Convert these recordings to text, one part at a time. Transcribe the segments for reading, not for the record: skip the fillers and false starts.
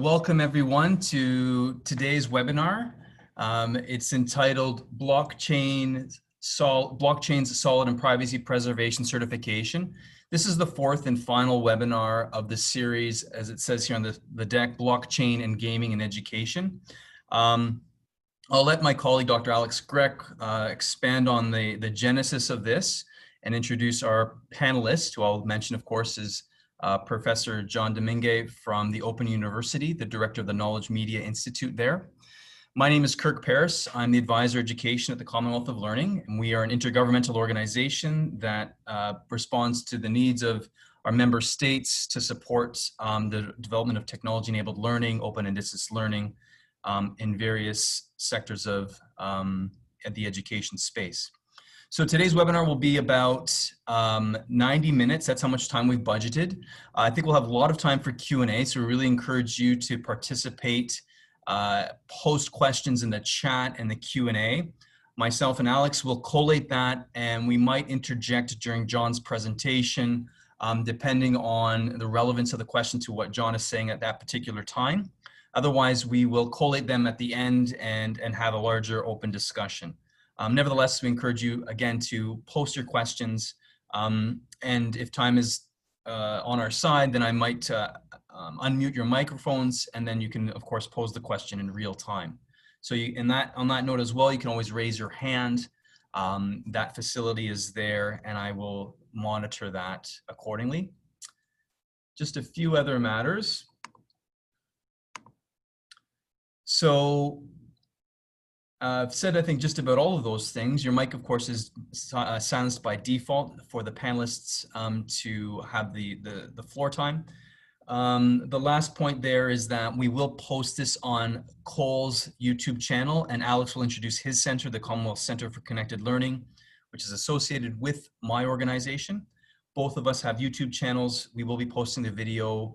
Welcome everyone to today's webinar. It's entitled Blockchain's Solid and Privacy Preservation Certification. This is the fourth and final webinar of the series, as it says here on the deck, Blockchain and Gaming and Education. I'll let my colleague, Dr. Alex Grech, expand on the genesis of this and introduce our panelists, who I'll mention, of course, is Professor John Domingue from the Open University, the director of the Knowledge Media Institute there. My name is Kirk Paris. I'm the advisor education at the Commonwealth of Learning, and we are an intergovernmental organization that responds to the needs of our member states to support the development of technology-enabled learning, open and distance learning in various sectors of the education space. So today's webinar will be about 90 minutes. That's how much time we've budgeted. I think we'll have a lot of time for Q&A, so we really encourage you to participate, post questions in the chat and the Q&A. Myself and Alex will collate that, and we might interject during John's presentation, depending on the relevance of the question to what John is saying at that particular time. Otherwise, we will collate them at the end and have a larger open discussion. Nevertheless, we encourage you, again, to post your questions. And if time is on our side, then I might unmute your microphones, and then you can, of course, pose the question in real time. So on that note as well, you can always raise your hand. That facility is there, and I will monitor that accordingly. Just a few other matters. So I've said, I think, just about all of those things. Your mic, of course, is silenced by default for the panelists to have the floor time. The last point there is that we will post this on Cole's YouTube channel, and Alex will introduce his center, the Commonwealth Center for Connected Learning, which is associated with my organization. Both of us have YouTube channels. We will be posting the video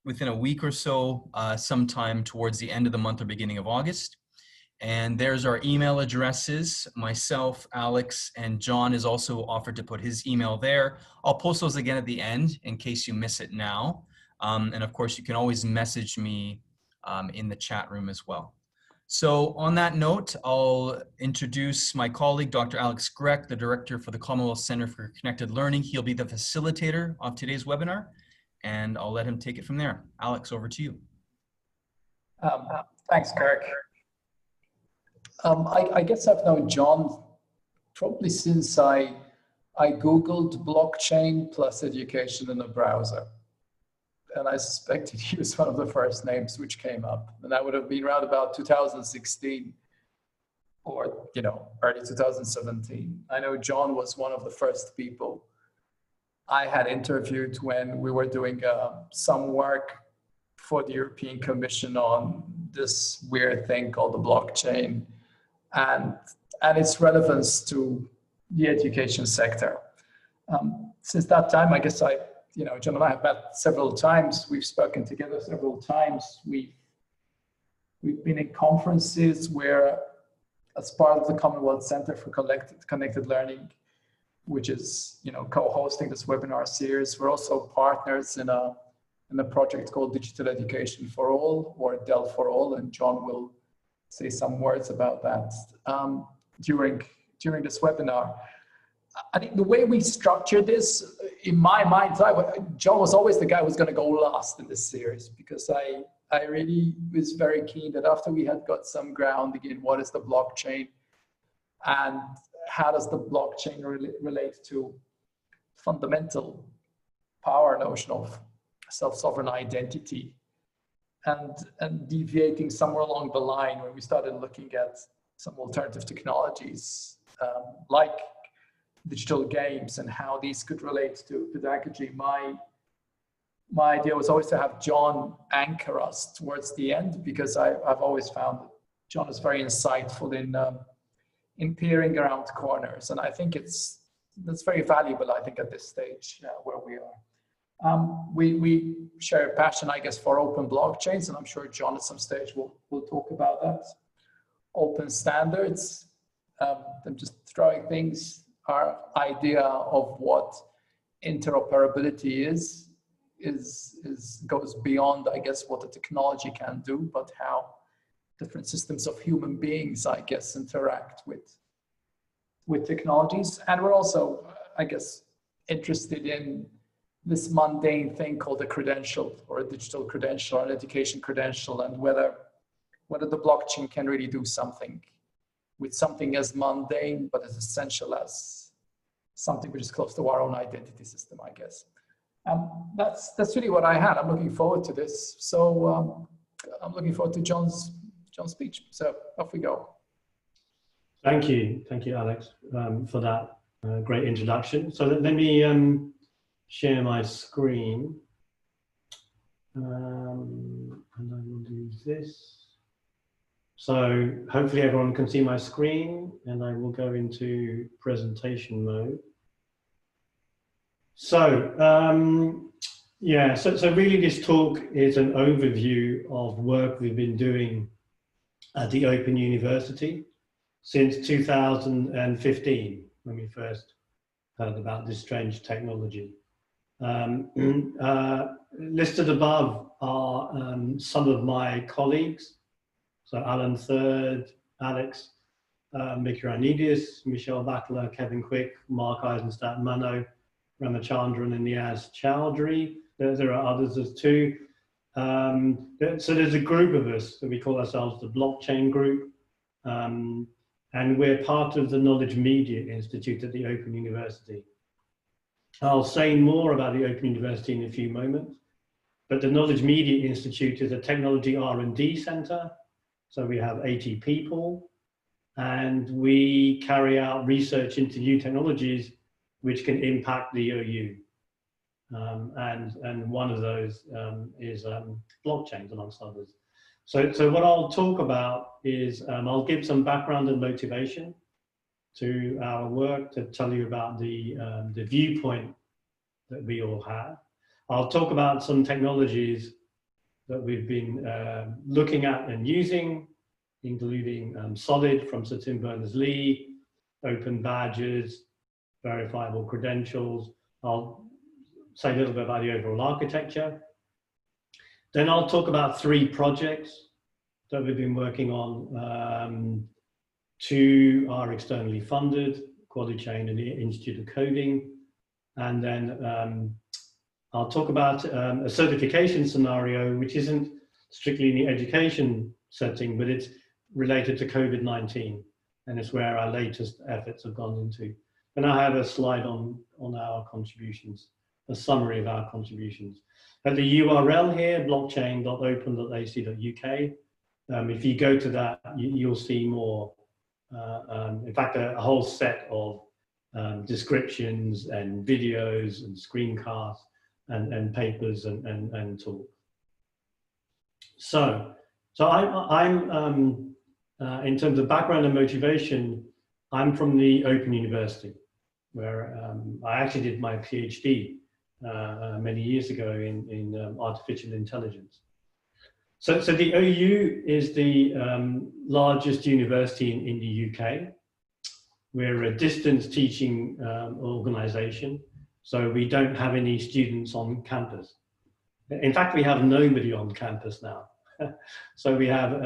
within a week or so, sometime towards the end of the month or beginning of August. And there's our email addresses. Myself, Alex, and John is also offered to put his email there. I'll post those again at the end in case you miss it now. And of course, you can always message me in the chat room as well. So on that note, I'll introduce my colleague, Dr. Alex Grech, the director for the Commonwealth Center for Connected Learning. He'll be the facilitator of today's webinar, and I'll let him take it from there. Alex, over to you. Thanks, Kirk. I guess I've known John probably since I Googled blockchain plus education in a browser. And I suspected he was one of the first names which came up. And that would have been around about 2016 or, early 2017. I know John was one of the first people I had interviewed when we were doing some work for the European Commission on this weird thing called the blockchain and its relevance to the education sector. Since that time, I guess John and I have met several times. We've spoken together several times. We've been in conferences where, as part of the Commonwealth Center for Connected Learning, which is co-hosting this webinar series, we're also partners in a project called Digital Education for All, or DEL for All, and John will say some words about that during this webinar. I think the way we structured this, in my mind, John was always the guy who was going to go last in this series, because I really was very keen that after we had got some grounding in what is the blockchain and how does the blockchain relate to fundamental power notion of self-sovereign identity, and deviating somewhere along the line when we started looking at some alternative technologies like digital games and how these could relate to pedagogy. My idea was always to have John anchor us towards the end, because I've always found that John is very insightful in peering around corners, and I think that's very valuable, I think, at this stage where we are. We share a passion, I guess, for open blockchains, and I'm sure John at some stage will talk about that. Open standards. I'm just throwing things, our idea of what interoperability is goes beyond, I guess, what the technology can do, but how different systems of human beings, I guess, interact with technologies. And we're also, I guess, interested in this mundane thing called a credential, or a digital credential, or an education credential, and whether the blockchain can really do something with something as mundane but as essential as something which is close to our own identity system, I guess. That's really what I had. I'm looking forward to this. So I'm looking forward to John's speech. So off we go. Thank you, Alex, for that great introduction. So let me share my screen, and I will do this. So hopefully everyone can see my screen, and I will go into presentation mode. So yeah, so really this talk is an overview of work we've been doing at the Open University since 2015, when we first heard about this strange technology. Listed above are some of my colleagues. So Alan Third, Alex Mikiranidis, Michelle Battler, Kevin Quick, Mark Eisenstadt Mano, Ramachandran and Niaz Chowdhury. There are others as too. So there's a group of us that we call ourselves the Blockchain Group. And we're part of the Knowledge Media Institute at the Open University. I'll say more about the Open University in a few moments, but the Knowledge Media Institute is a technology R&D center. So we have 80 people, and we carry out research into new technologies which can impact the OU. And one of those is blockchains, amongst others. So what I'll talk about is I'll give some background and motivation to our work, to tell you about the viewpoint that we all have. I'll talk about some technologies that we've been looking at and using, including Solid from Sir Tim Berners-Lee, open badges, verifiable credentials. I'll say a little bit about the overall architecture. Then I'll talk about 3 projects that we've been working on. 2 are externally funded, QualiChain and the Institute of Coding. And then I'll talk about a certification scenario, which isn't strictly in the education setting, but it's related to COVID-19. And it's where our latest efforts have gone into. And I have a slide on our contributions, a summary of our contributions. At the URL here, blockchain.open.ac.uk, if you go to that, you'll see more. In fact, a whole set of descriptions and videos and screencasts and papers and talk. So I'm in terms of background and motivation, I'm from the Open University, where I actually did my PhD many years ago in artificial intelligence. So the OU is the largest university in the UK. We're a distance teaching organization, so we don't have any students on campus. In fact, we have nobody on campus now. So we have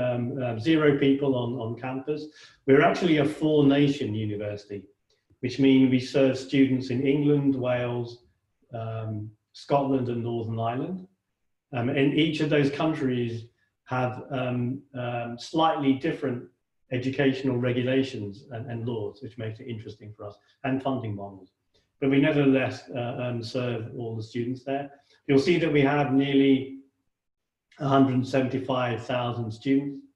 0 people on campus. We're actually a 4-nation university, which means we serve students in England, Wales, Scotland and Northern Ireland. And each of those countries have slightly different educational regulations and laws, which makes it interesting for us, and funding models. But we nevertheless serve all the students there. You'll see that we have nearly 175,000 students.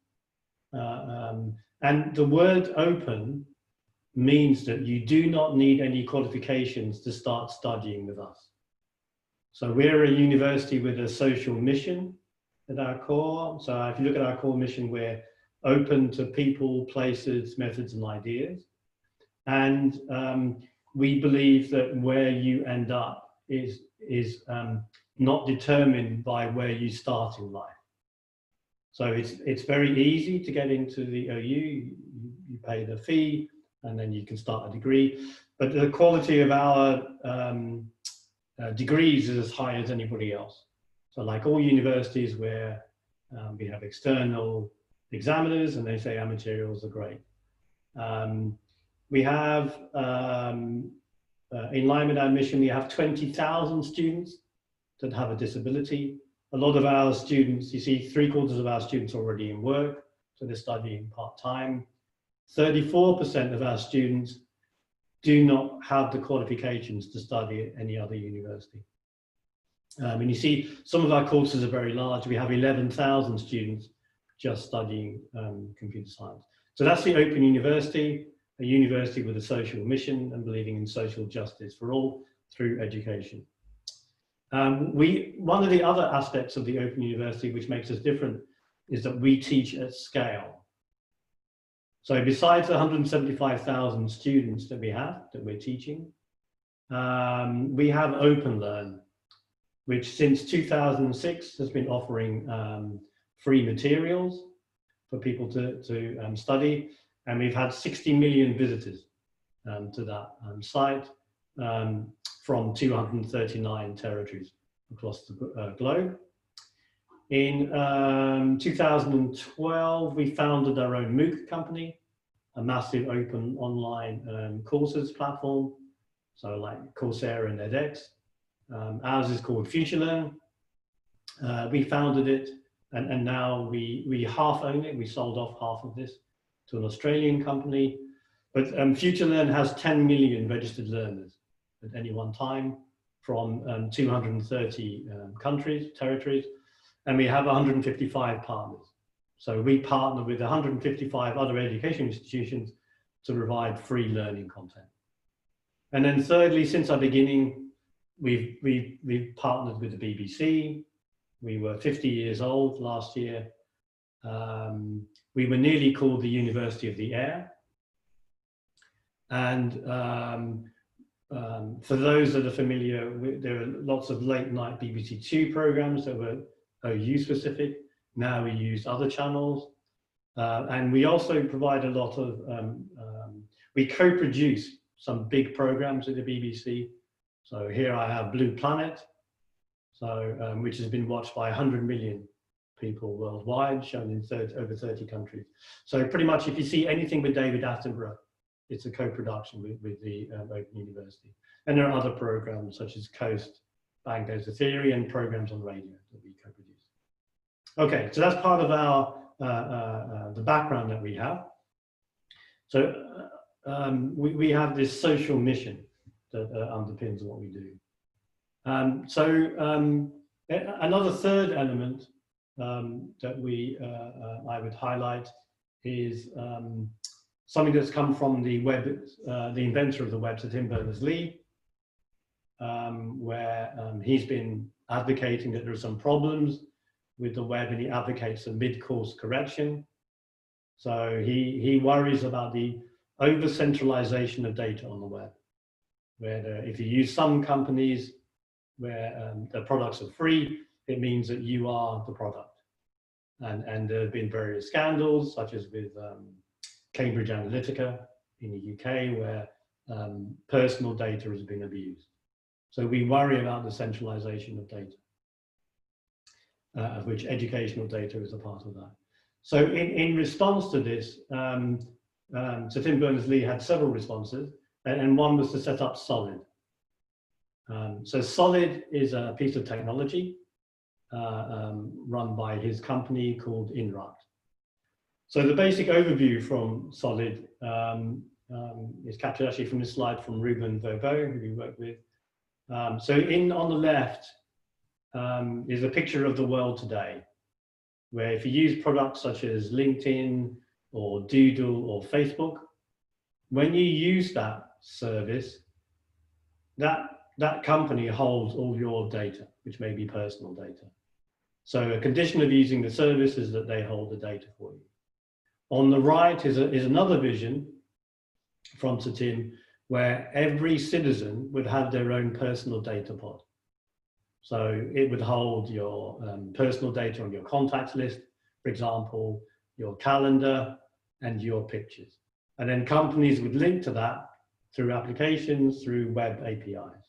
And the word open means that you do not need any qualifications to start studying with us. So we're a university with a social mission at our core. So if you look at our core mission, we're open to people, places, methods, and ideas. And we believe that where you end up is not determined by where you start in life. So it's very easy to get into the OU. You pay the fee, and then you can start a degree. But the quality of our degrees is as high as anybody else. So like all universities where we have external examiners and they say our materials are great. We have, in line with our mission, we have 20,000 students that have a disability. A lot of our students, you see 3/4 of our students are already in work, so they're studying part-time. 34% of our students do not have the qualifications to study at any other university. And you see some of our courses are very large. We have 11,000 students just studying computer science. So that's the Open University, a university with a social mission and believing in social justice for all through education. One of the other aspects of the Open University which makes us different is that we teach at scale. So besides the 175,000 students that we have, that we're teaching, we have OpenLearn, which since 2006 has been offering free materials for people to study. And we've had 60 million visitors to that site from 239 territories across the globe. In 2012, we founded our own MOOC company, a massive open online courses platform. So like Coursera and edX. Ours is called FutureLearn. We founded it and now we half own it. We sold off half of this to an Australian company. But FutureLearn has 10 million registered learners at any one time from 230 countries, territories, and we have 155 partners. So we partner with 155 other education institutions to provide free learning content. And then thirdly, since our beginning, we've partnered with the BBC. We were 50 years old last year. We were nearly called the University of the Air. And for those that are familiar, there are lots of late night BBC Two programs that were OU specific. Now we use other channels. And we also provide a lot of, we co-produce some big programs with the BBC. So here I have Blue Planet, so, which has been watched by 100 million people worldwide, shown in over 30 countries. So pretty much if you see anything with David Attenborough, it's a co-production with the Open University. And there are other programs such as Coast, Bang Goes the Theory, and programs on radio that we co-produce. Okay, so that's part of our, the background that we have. So we have this social mission that underpins what we do. Another third element that I would highlight is something that's come from the web, the inventor of the web, Sir Tim Berners-Lee, where he's been advocating that there are some problems with the web, and he advocates a mid-course correction. So he worries about the over-centralization of data on the web, where if you use some companies where the products are free, it means that you are the product. And there have been various scandals, such as with Cambridge Analytica in the UK, where personal data has been abused. So we worry about the centralization of data, of which educational data is a part of that. So in response to this, Sir Tim Berners-Lee had several responses, and one was to set up Solid. So Solid is a piece of technology run by his company called Inrupt. So the basic overview from Solid is captured actually from this slide from Ruben Verbeau, who we work with. So on the left is a picture of the world today, where if you use products such as LinkedIn or Doodle or Facebook, when you use that service, that company holds all your data, which may be personal data. So a condition of using the service is that they hold the data for you. On the right is another vision from Sir Tim, where every citizen would have their own personal data pod. So it would hold your personal data on your contacts list, for example, your calendar and your pictures. And then companies would link to that through applications, through web APIs.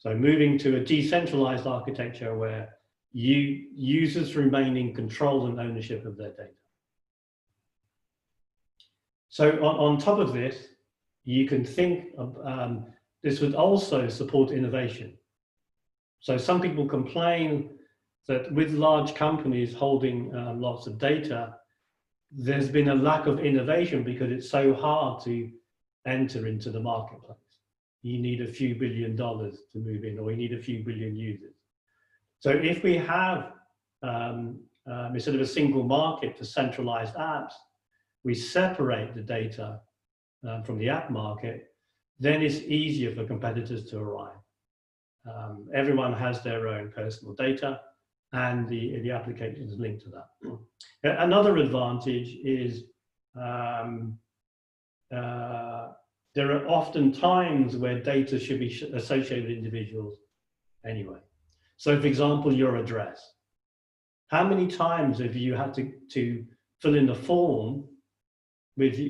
So moving to a decentralized architecture where users remain in control and ownership of their data. So on top of this, you can think of, this would also support innovation. So some people complain that with large companies holding lots of data, there's been a lack of innovation because it's so hard to enter into the marketplace. You need a few $1 billion to move in, or you need a few billion users. So if we have, instead of a single market for centralized apps, we separate the data from the app market, then it's easier for competitors to arrive. Everyone has their own personal data, and the application is linked to that. Another advantage is there are often times where data should be associated with individuals anyway. So for example, your address. How many times have you had to fill in a form with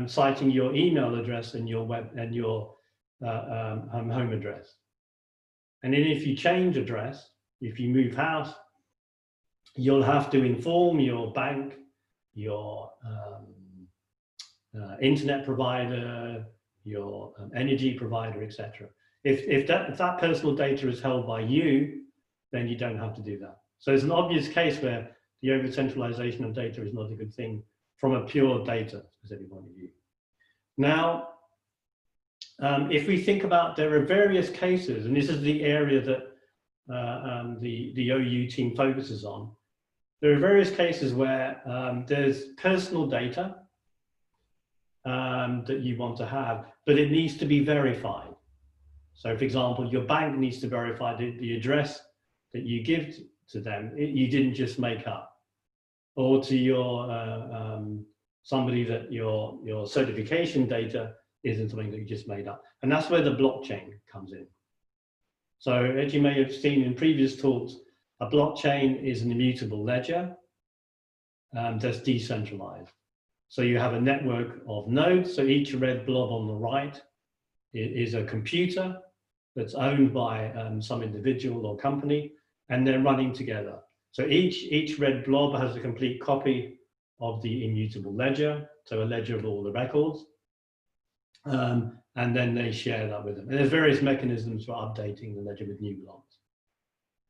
citing your email address and your home address? And then if you change address, if you move house, you'll have to inform your bank, your internet provider, your energy provider, etc. If that personal data is held by you, then you don't have to do that. So it's an obvious case where the over-centralization of data is not a good thing from a pure data specific point of view. Now, if we think about, there are various cases, and this is the area that the OU team focuses on. There are various cases where there's personal data that you want to have, but it needs to be verified. So for example, your bank needs to verify the address that you give to them, you didn't just make up. Or to your somebody that your certification data isn't something that you just made up. And that's where the blockchain comes in. So as you may have seen in previous talks, a blockchain is an immutable ledger that's decentralized. So you have a network of nodes. So each red blob on the right is a computer that's owned by some individual or company, and they're running together. So each red blob has a complete copy of the immutable ledger, so a ledger of all the records. And then they share that with them. And there's various mechanisms for updating the ledger with new blobs.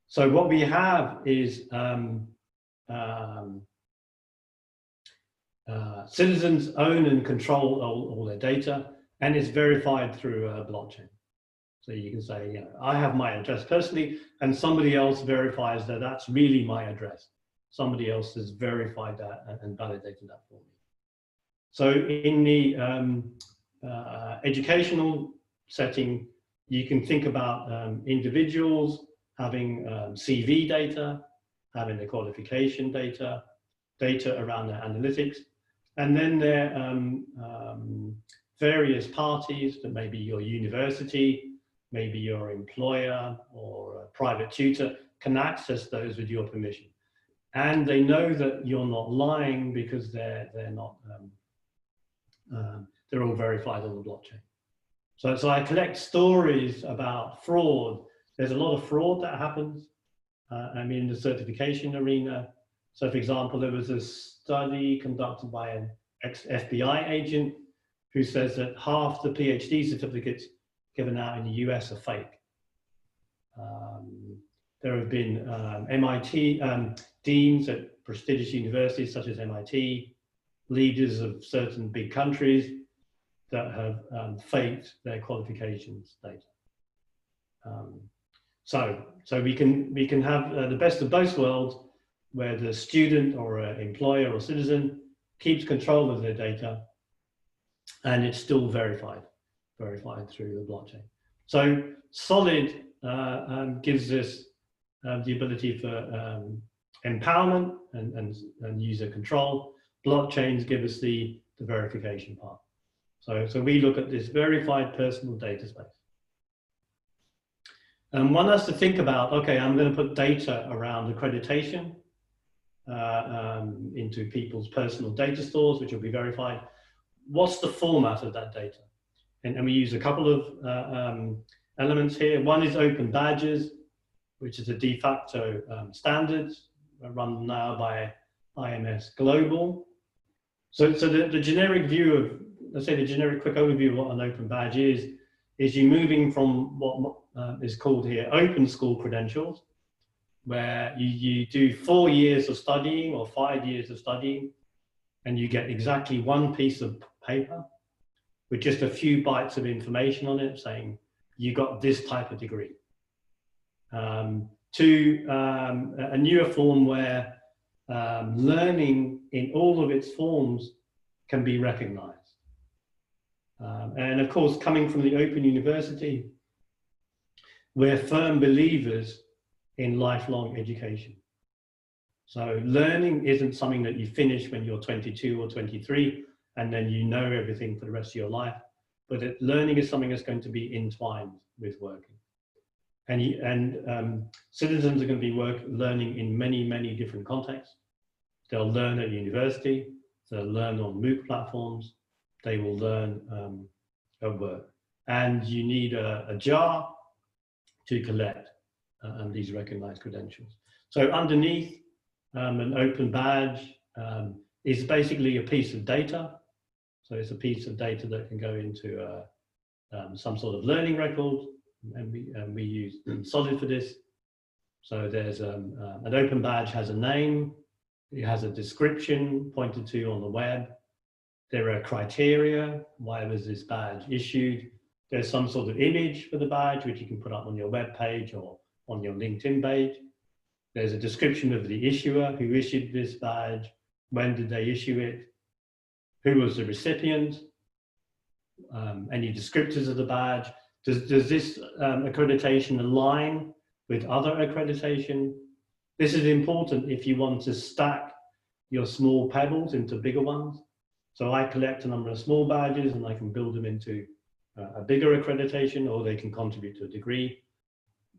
So what we have is citizens own and control all their data, and it's verified through a blockchain. So you can say, you know, I have my address personally, and somebody else verifies that that's really my address. Somebody else has verified that and validated that for me. So in the educational setting, you can think about individuals having CV data, having the qualification data, data around their analytics, and then there are various parties that maybe your university, maybe your employer or a private tutor can access those with your permission. And they know that you're not lying because they're not, they're all verified on the blockchain. So I collect stories about fraud. There's a lot of fraud that happens, I mean, in the certification arena. So for example, there was a study conducted by an ex-FBI agent who says that half the PhD certificates given out in the US are fake. There have been MIT deans at prestigious universities such as MIT, leaders of certain big countries that have faked their qualifications data. So we can have the best of both worlds, where the student or employer or citizen keeps control of their data, and it's still verified through the blockchain. So Solid gives us the ability for empowerment and user control. Blockchains give us the verification part. So we look at this verified personal data space. And one has to think about, okay, I'm going to put data around accreditation into people's personal data stores, which will be verified. What's the format of that data? And we use a couple of elements here. One is open badges, which is a de facto standard run now by IMS Global. So the generic view of, let's say the generic quick overview of what an open badge is you moving from what is called here open school credentials, where you do 4 years of studying or 5 years of studying, and you get exactly one piece of paper with just a few bytes of information on it saying you got this type of degree. To a newer form where learning in all of its forms can be recognized. And of course, coming from the Open University, we're firm believers in lifelong education. So learning isn't something that you finish when you're 22 or 23 and then you know everything for the rest of your life, but learning is something that's going to be entwined with working. And citizens are going to be learning in many, many different contexts. They'll learn at university, they'll learn on MOOC platforms, they will learn at work. And you need a jar to collect these recognized credentials. So underneath an open badge is basically a piece of data. So it's a piece of data that can go into some sort of learning record, and we use Solid for this. So there's an open badge has a name, it has a description pointed to on the web. There are criteria, why was this badge issued? There's some sort of image for the badge, which you can put up on your web page or on your LinkedIn page. There's a description of the issuer, who issued this badge, when did they issue it, who was the recipient, any descriptors of the badge. Does this accreditation align with other accreditation? This is important if you want to stack your small pebbles into bigger ones. So I collect a number of small badges and I can build them into a bigger accreditation, or they can contribute to a degree.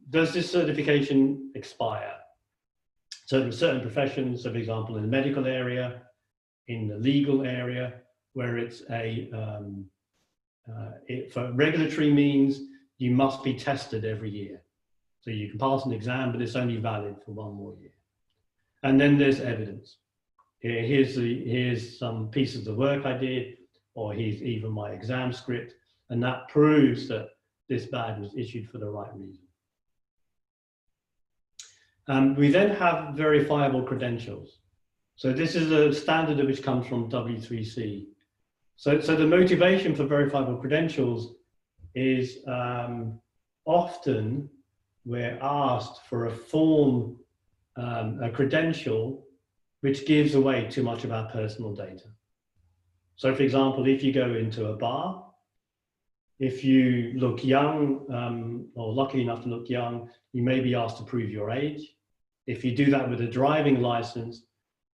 Does this certification expire? Certain professions, so for example, in the medical area, in the legal area, where it's for regulatory means, you must be tested every year. So you can pass an exam, but it's only valid for 1 more year. And then there's evidence. Here's some pieces of work I did, or here's even my exam script, and that proves that this badge was issued for the right reason. We then have verifiable credentials. So this is a standard which comes from W3C. So the motivation for verifiable credentials is often we're asked for a form, a credential, which gives away too much of our personal data. So for example, if you go into a bar, if you look young, or lucky enough to look young, you may be asked to prove your age. If you do that with a driving license,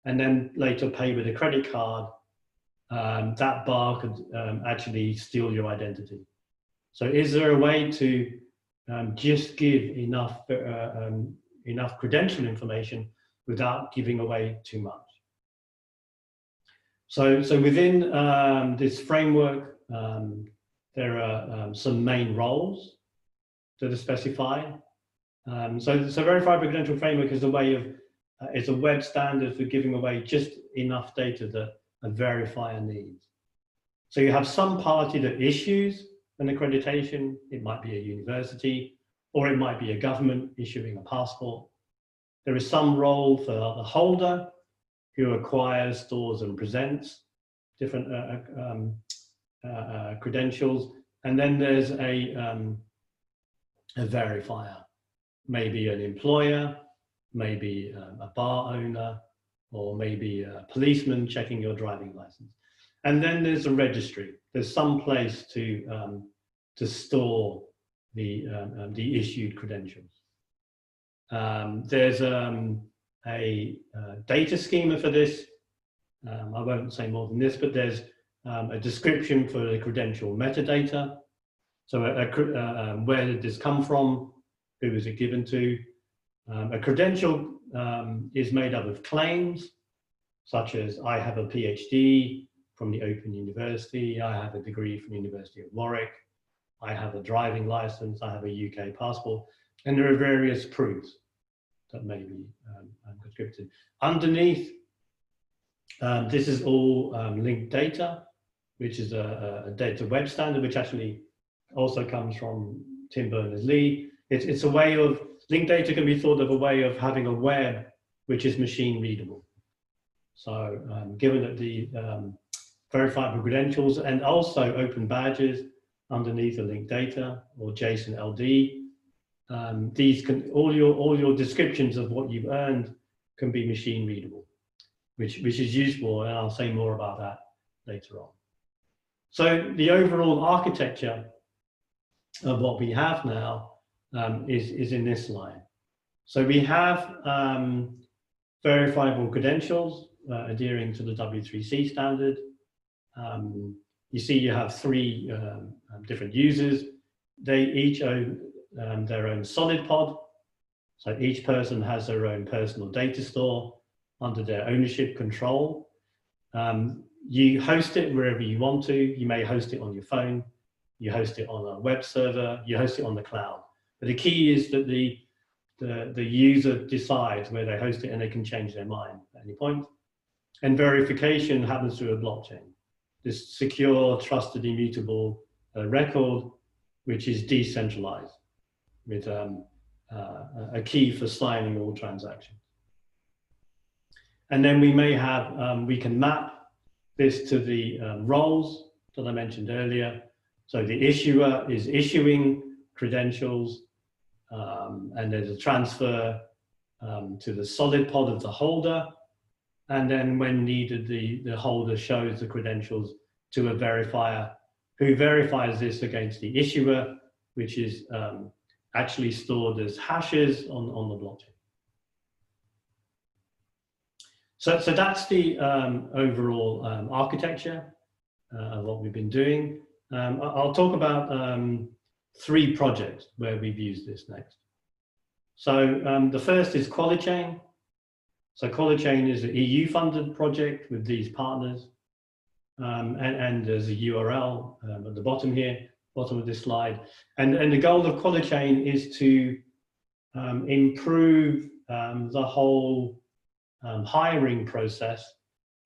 and then later pay with a credit card, that bar could actually steal your identity. So is there a way to just give enough credential information without giving away too much? So within this framework, there are some main roles that are specified. So Verifiable Credential Framework is a way of, it's a web standard for giving away just enough data that a verifier needs. So you have some party that issues an accreditation. It might be a university, or it might be a government issuing a passport. There is some role for the holder who acquires, stores, and presents different credentials. And then there's a verifier, maybe an employer, maybe a bar owner, or maybe a policeman checking your driving license. And then there's a registry. There's some place to store the issued credentials. There's a data schema for this. I won't say more than this, but there's a description for the credential metadata. So where did this come from? Who was it given to? A credential is made up of claims, such as I have a PhD from the Open University, I have a degree from the University of Warwick, I have a driving license, I have a UK passport, and there are various proofs that may be conscripted. Underneath, this is all linked data, which is a data web standard, which actually also comes from Tim Berners-Lee. It's a way of, linked data can be thought of a way of having a web which is machine readable. So given that the verifiable credentials and also open badges underneath the linked data or JSON LD, these can, all your descriptions of what you've earned can be machine readable, which is useful, and I'll say more about that later on. So the overall architecture of what we have now is in this line. So we have verifiable credentials adhering to the W3C standard. You see you have 3 different users. They each own their own solid pod. So each person has their own personal data store under their ownership control. You host it wherever you want to. You may host it on your phone. You host it on a web server. You host it on the cloud. But the key is that the user decides where they host it, and they can change their mind at any point. And verification happens through a blockchain. This secure, trusted, immutable record, which is decentralized, with a key for signing all transactions. And then we may have, we can map this to the roles that I mentioned earlier. So the issuer is issuing credentials, and there's a transfer to the solid pod of the holder. And then when needed, the holder shows the credentials to a verifier who verifies this against the issuer, which is actually stored as hashes on the blockchain. So that's the overall architecture of what we've been doing. I'll talk about 3 projects where we've used this next. So the first is QualiChain. So QualiChain is an EU-funded project with these partners. And there's a URL at the bottom here, bottom of this slide. And the goal of QualiChain is to improve the whole hiring process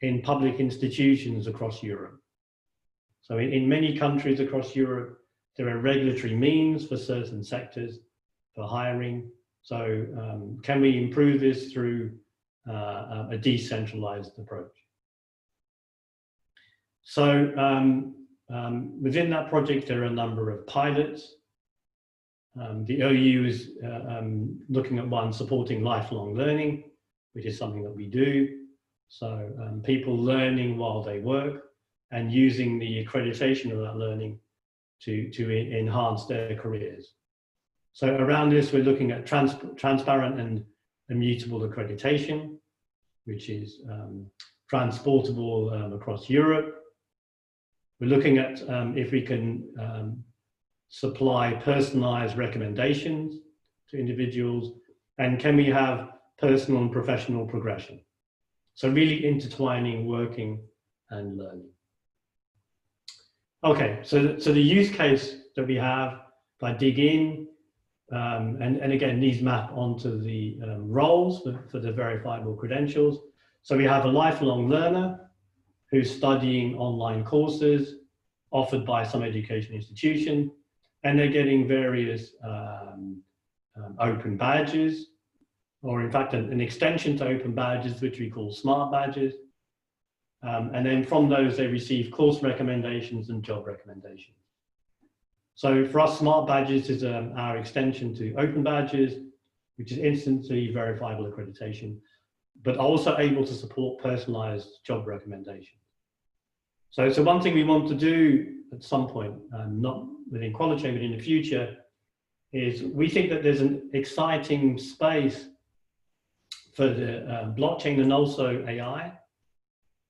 in public institutions across Europe. So in many countries across Europe, there are regulatory means for certain sectors for hiring. So can we improve this through a decentralized approach? So within that project, there are a number of pilots. The OU is looking at one supporting lifelong learning, which is something that we do. So people learning while they work and using the accreditation of that learning to enhance their careers. So around this, we're looking at transparent and immutable accreditation, which is transportable across Europe. We're looking at if we can supply personalized recommendations to individuals, and can we have personal and professional progression? So really intertwining working and learning. Okay, so the use case that we have, if I dig in, and again, these map onto the roles for the verifiable credentials. So we have a lifelong learner who's studying online courses offered by some education institution, and they're getting various open badges, or in fact, an extension to open badges, which we call smart badges. And then from those, they receive course recommendations and job recommendations. So for us, smart badges is our extension to open badges, which is instantly verifiable accreditation, but also able to support personalized job recommendations. So one thing we want to do at some point, not within QualiChain, but in the future, is we think that there's an exciting space for the blockchain and also AI,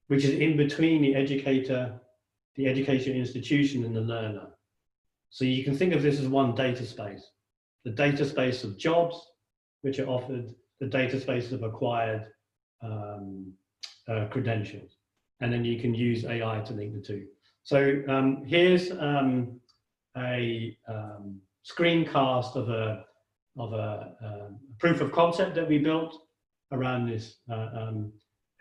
which is in between the educator, the education institution, and the learner. So you can think of this as one data space: the data space of jobs, which are offered, the data space of acquired credentials. And then you can use AI to link the two. So here's a screencast of a proof of concept that we built around this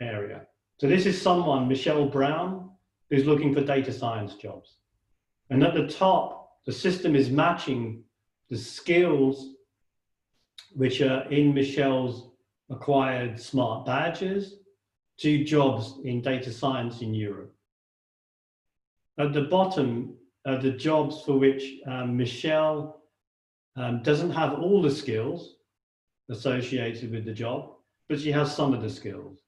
area. So this is someone, Michelle Brown, who's looking for data science jobs. And at the top, the system is matching the skills which are in Michelle's acquired smart badges to jobs in data science in Europe. At the bottom are the jobs for which Michelle doesn't have all the skills associated with the job, but she has some of the skills.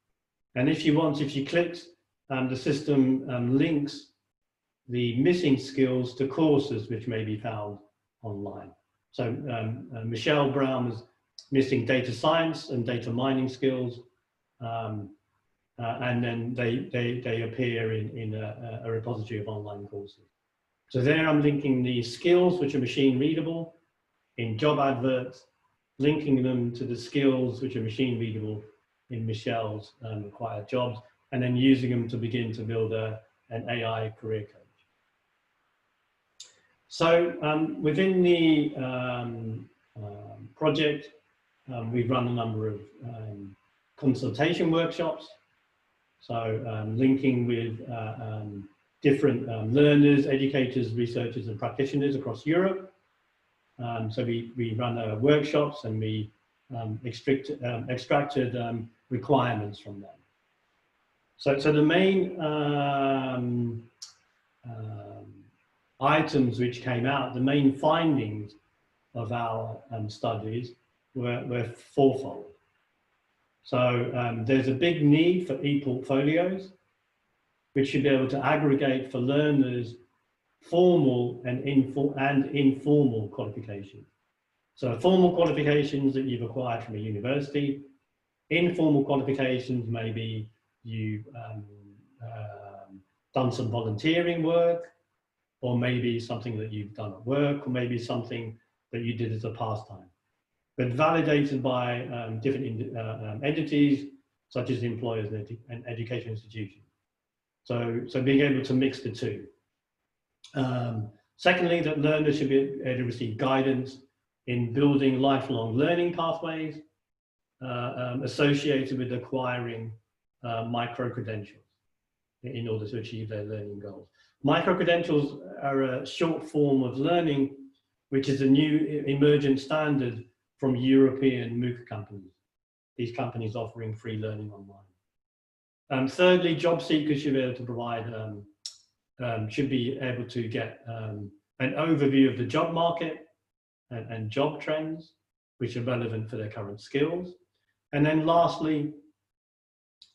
And if she clicks, the system links the missing skills to courses which may be found online. So Michelle Brown was missing data science and data mining skills, and then they appear in a repository of online courses. So there I'm linking the skills which are machine readable in job adverts, linking them to the skills which are machine readable in Michelle's acquired jobs, and then using them to begin to build an AI career coach. So within the project, we've run a number of consultation workshops. So linking with different learners, educators, researchers, and practitioners across Europe. So we run workshops and we extracted requirements from them. So the main items which came out, the main findings of our studies were fourfold. So there's a big need for e-portfolios, which should be able to aggregate for learners formal and informal qualifications. So formal qualifications that you've acquired from a university, informal qualifications, maybe you've done some volunteering work, or maybe something that you've done at work, or maybe something that you did as a pastime, but validated by different entities, such as employers and education institutions. So being able to mix the two. Secondly, that learners should be able to receive guidance in building lifelong learning pathways associated with acquiring micro-credentials in order to achieve their learning goals. Micro-credentials are a short form of learning, which is a new emergent standard from European MOOC companies. These companies offering free learning online. Thirdly, job seekers should be able to provide, should be able to get an overview of the job market and job trends, which are relevant for their current skills. And then lastly,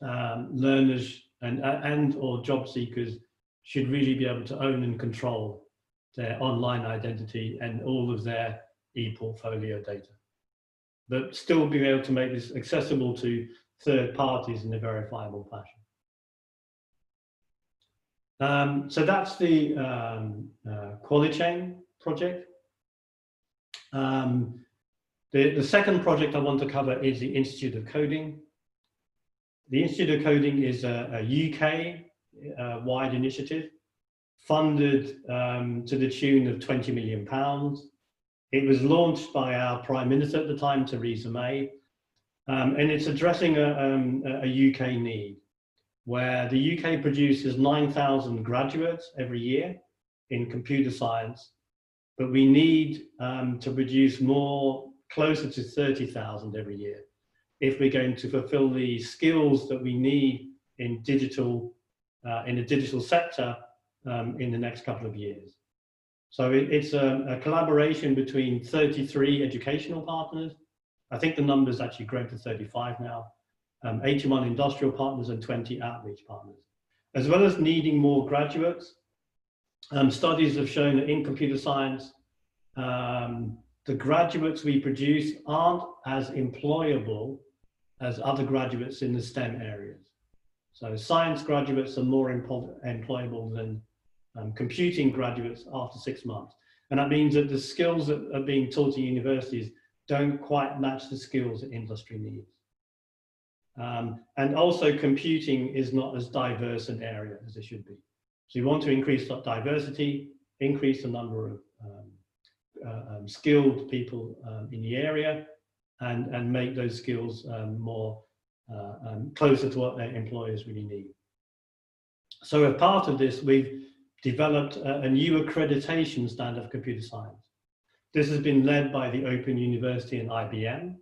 learners and or job seekers should really be able to own and control their online identity and all of their e-portfolio data, but still being able to make this accessible to third parties in a verifiable fashion. So that's the QualiChain project. The second project I want to cover is the Institute of Coding. The Institute of Coding is a UK-wide initiative funded to the tune of £20 million. It was launched by our Prime Minister at the time, Theresa May, and it's addressing a UK need, where the UK produces 9,000 graduates every year in computer science, but we need to produce more, closer to 30,000 every year, if we're going to fulfill the skills that we need in digital, in the digital sector in the next couple of years. So it's a collaboration between 33 educational partners. I think the number's actually grown to 35 now. 81 industrial partners and 20 outreach partners. As well as needing more graduates, studies have shown that in computer science, the graduates we produce aren't as employable as other graduates in the STEM areas. So science graduates are more employable than computing graduates after 6 months. And that means that the skills that are being taught in universities don't quite match the skills that industry needs. And also computing is not as diverse an area as it should be. So you want to increase that diversity, increase the number skilled people in the area, and make those skills more closer to what their employers really need. So as part of this, we've developed a new accreditation standard of computer science. This has been led by the Open University and IBM,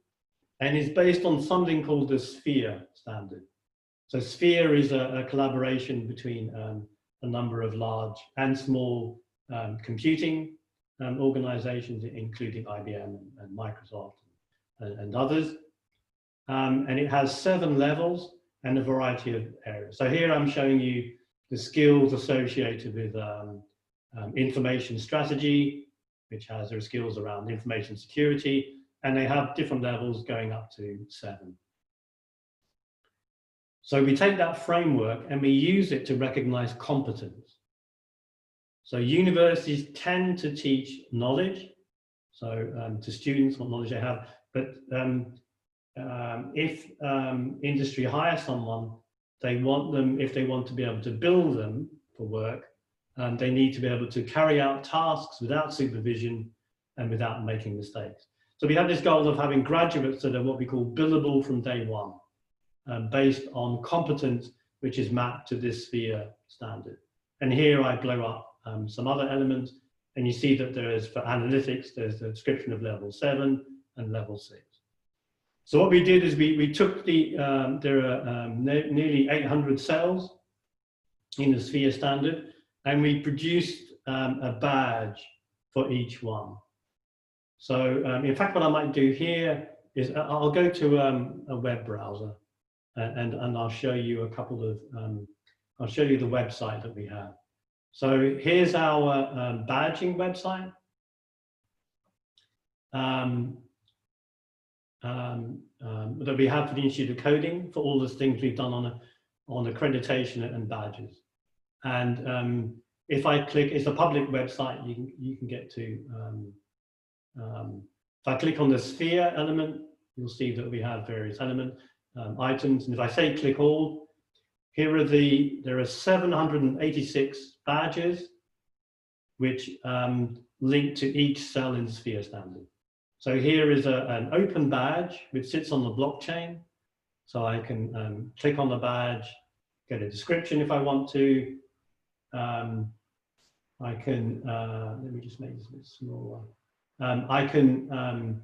and is based on something called the Sphere standard. So Sphere is a collaboration between a number of large and small computing organizations, including IBM and Microsoft and others. And it has 7 levels and a variety of areas. So here I'm showing you the skills associated with information strategy, which has their skills around information security, and they have different levels going up to 7. So we take that framework and we use it to recognize competence. So universities tend to teach knowledge, so to students what knowledge they have, but if industry hires someone, they want them, if they want to be able to bill them for work, they need to be able to carry out tasks without supervision and without making mistakes. So we have this goal of having graduates that are what we call billable from day one, based on competence, which is mapped to this Sphere standard. And here I blow up some other elements, and you see that there is, for analytics, there's the description of level 7 and level 6. So what we did is we took the, there are nearly 800 cells in the Sphere standard, and we produced a badge for each one. So in fact, what I might do here is I'll go to a web browser, and I'll show you a couple of, I'll show you the website that we have. So here's our badging website. That we have for the Institute of Coding, for all the things we've done on accreditation and badges. And if I click, it's a public website you can get to. If I click on the Sphere element, you'll see that we have various element items. And if I say click all, there are 786 badges which link to each cell in the Sphere standard. So here is an open badge which sits on the blockchain. So I can click on the badge, get a description if I want to. I can, let me just make this a bit smaller. I can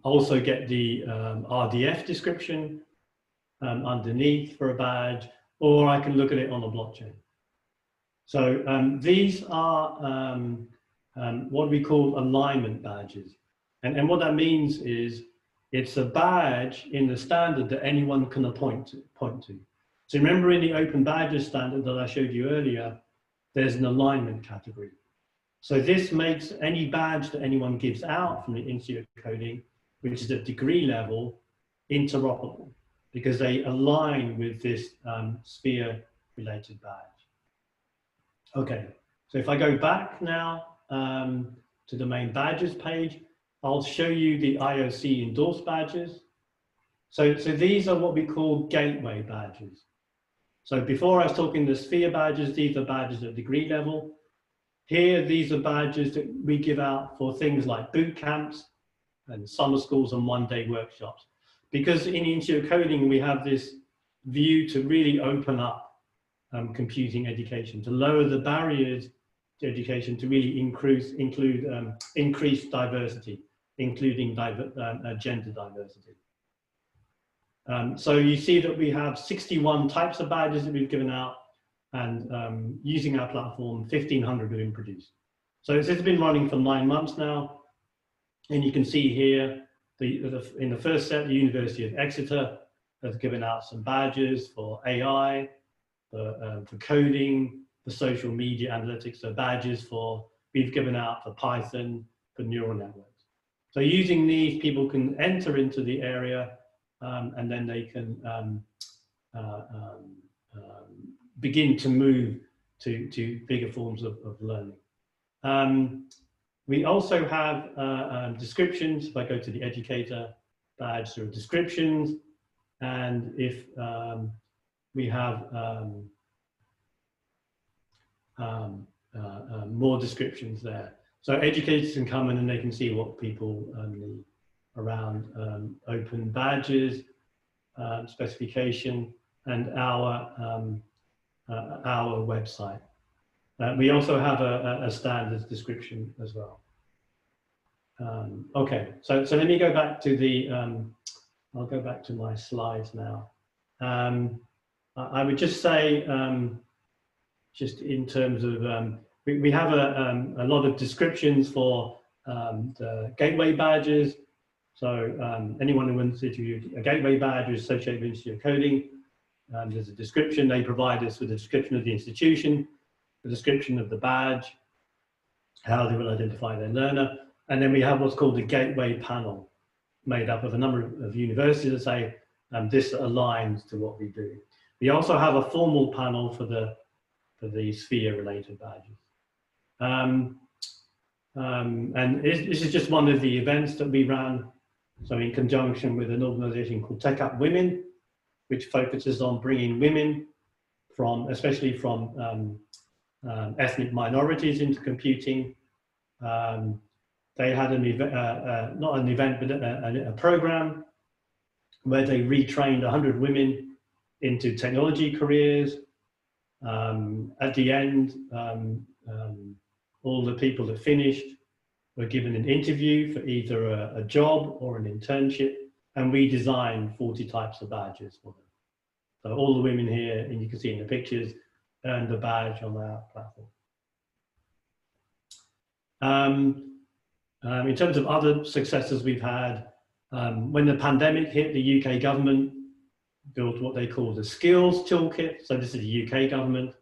also get the RDF description underneath for a badge, or I can look at it on the blockchain. So these are what we call alignment badges. And what that means is it's a badge in the standard that anyone can point to. So remember in the open badges standard that I showed you earlier, there's an alignment category. So this makes any badge that anyone gives out from the Institute of Coding, which is at degree level, interoperable, because they align with this Sphere related badge. Okay, so if I go back now to the main badges page, I'll show you the IOC endorsed badges. So these are what we call gateway badges. So before I was talking the Sphere badges, these are badges at degree level. Here, these are badges that we give out for things like boot camps and summer schools and one-day workshops. Because in the Institute of Coding, we have this view to really open up computing education, to lower the barriers to education, to really increase diversity, including gender diversity. So you see that we have 61 types of badges that we've given out, and using our platform, 1,500 have been produced. So this has been running for 9 months now, and you can see here, in the first set, the University of Exeter has given out some badges for AI, for coding, for social media analytics, so badges we've given out for Python, for neural networks. So using these, people can enter into the area, and then they can begin to move to bigger forms of learning. We also have descriptions. If I go to the educator badge, there are descriptions. And if more descriptions there. So educators can come in and they can see what people need around open badges, specification, and our website. We also have a standards description as well. Okay, so let me go back to the, I'll go back to my slides now. I would just say, just in terms of, we have a lot of descriptions for the gateway badges. So anyone who wants to use a gateway badge is associated with Institute of Coding. There's a description. They provide us with a description of the institution, the description of the badge, how they will identify their learner. And then we have what's called the gateway panel, made up of a number of universities that say this aligns to what we do. We also have a formal panel for the sphere-related badges. And this is just one of the events that we ran. So in conjunction with an organization called Tech Up Women, which focuses on bringing women from, especially from ethnic minorities into computing. They had an event, not an event, but a program where they retrained 100 women into technology careers. At the end, all the people that finished were given an interview for either a job or an internship, and we designed 40 types of badges for them. So all the women here, and you can see in the pictures, earned a badge on our platform. In terms of other successes we've had, when the pandemic hit, the UK government built what they call the Skills Toolkit. So this is the UK government.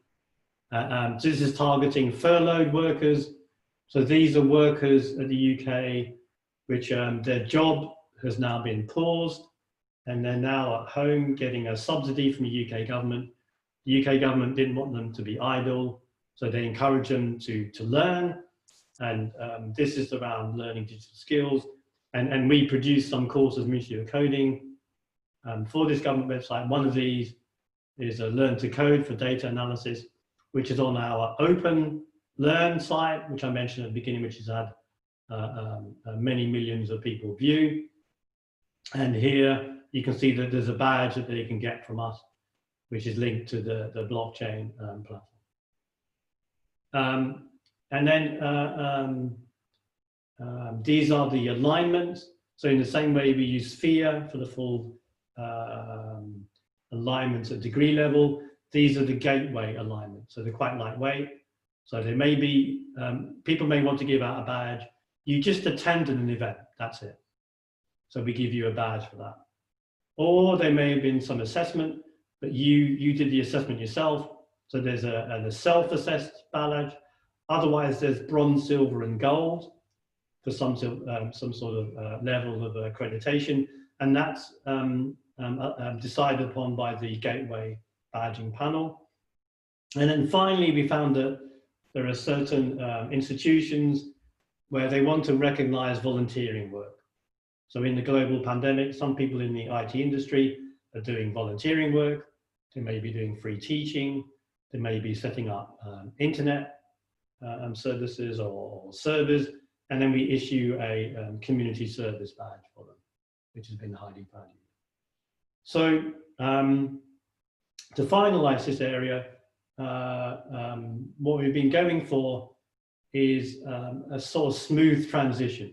So this is targeting furloughed workers. So these are workers at the UK, which their job has now been paused, and they're now at home getting a subsidy from the UK government. The UK government didn't want them to be idle, so they encourage them to learn. And this is around learning digital skills. And we produce some courses, Ministry of Coding, for this government website. One of these is a Learn to Code for data analysis, which is on our Open Learn site, which I mentioned at the beginning, which has had many millions of people view. And here you can see that there's a badge that they can get from us, which is linked to the blockchain platform. And then these are the alignments. So in the same way we use Sphere for the full alignments at degree level, these are the gateway alignments. So they're quite lightweight. So there may be, people may want to give out a badge. You just attended an event, that's it. So we give you a badge for that. Or there may have been some assessment, but you did the assessment yourself. So there's a self-assessed badge. Otherwise, there's bronze, silver, and gold for some sort of level of accreditation, and that's decided upon by the Gateway Badging Panel. And then finally, we found that there are certain institutions where they want to recognize volunteering work. So in the global pandemic, some people in the IT industry are doing volunteering work. They may be doing free teaching. They may be setting up internet services or servers, and then we issue a community service badge for them, which has been highly valued. So to finalize this area, what we've been going for is a sort of smooth transition.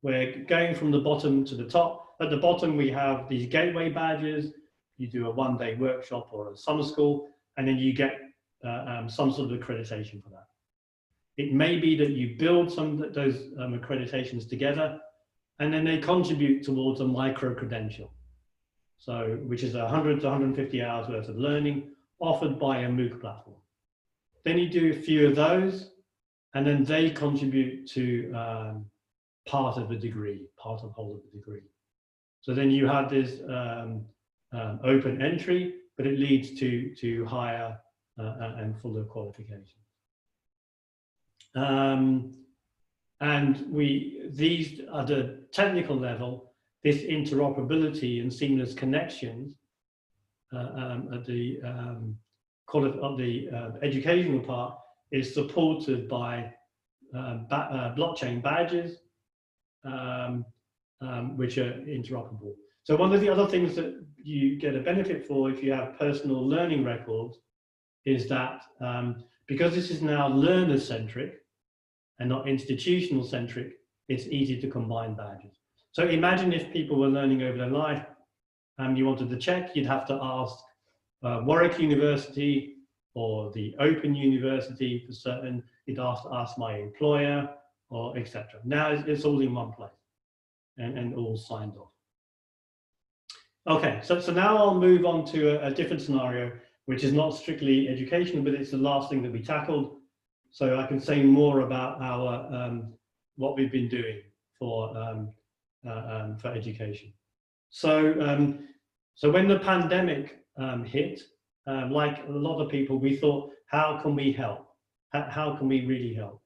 We're going from the bottom to the top. At the bottom, we have these gateway badges. You do a one-day workshop or a summer school, and then you get some sort of accreditation for that. It may be that you build some of those accreditations together, and then they contribute towards a micro-credential. So, which is 100 to 150 hours worth of learning offered by a MOOC platform. Then you do a few of those, and then they contribute to part of the degree, part of whole of the degree. So then you have this open entry, but it leads to higher and fuller qualification. And these at the technical level, this interoperability and seamless connections at the educational part is supported by blockchain badges, which are interoperable. So one of the other things that you get a benefit for if you have personal learning records is that because this is now learner-centric and not institutional-centric, it's easy to combine badges. So imagine if people were learning over their life and you wanted to check, you'd have to ask Warwick University or the Open University for certain, you'd have to ask my employer or etc. Now it's all in one place and all signed off. Okay, so now I'll move on to a different scenario, which is not strictly educational, but it's the last thing that we tackled. So I can say more about our what we've been doing for education. So so when the pandemic hit, like a lot of people, we thought, how can we help? How can we really help?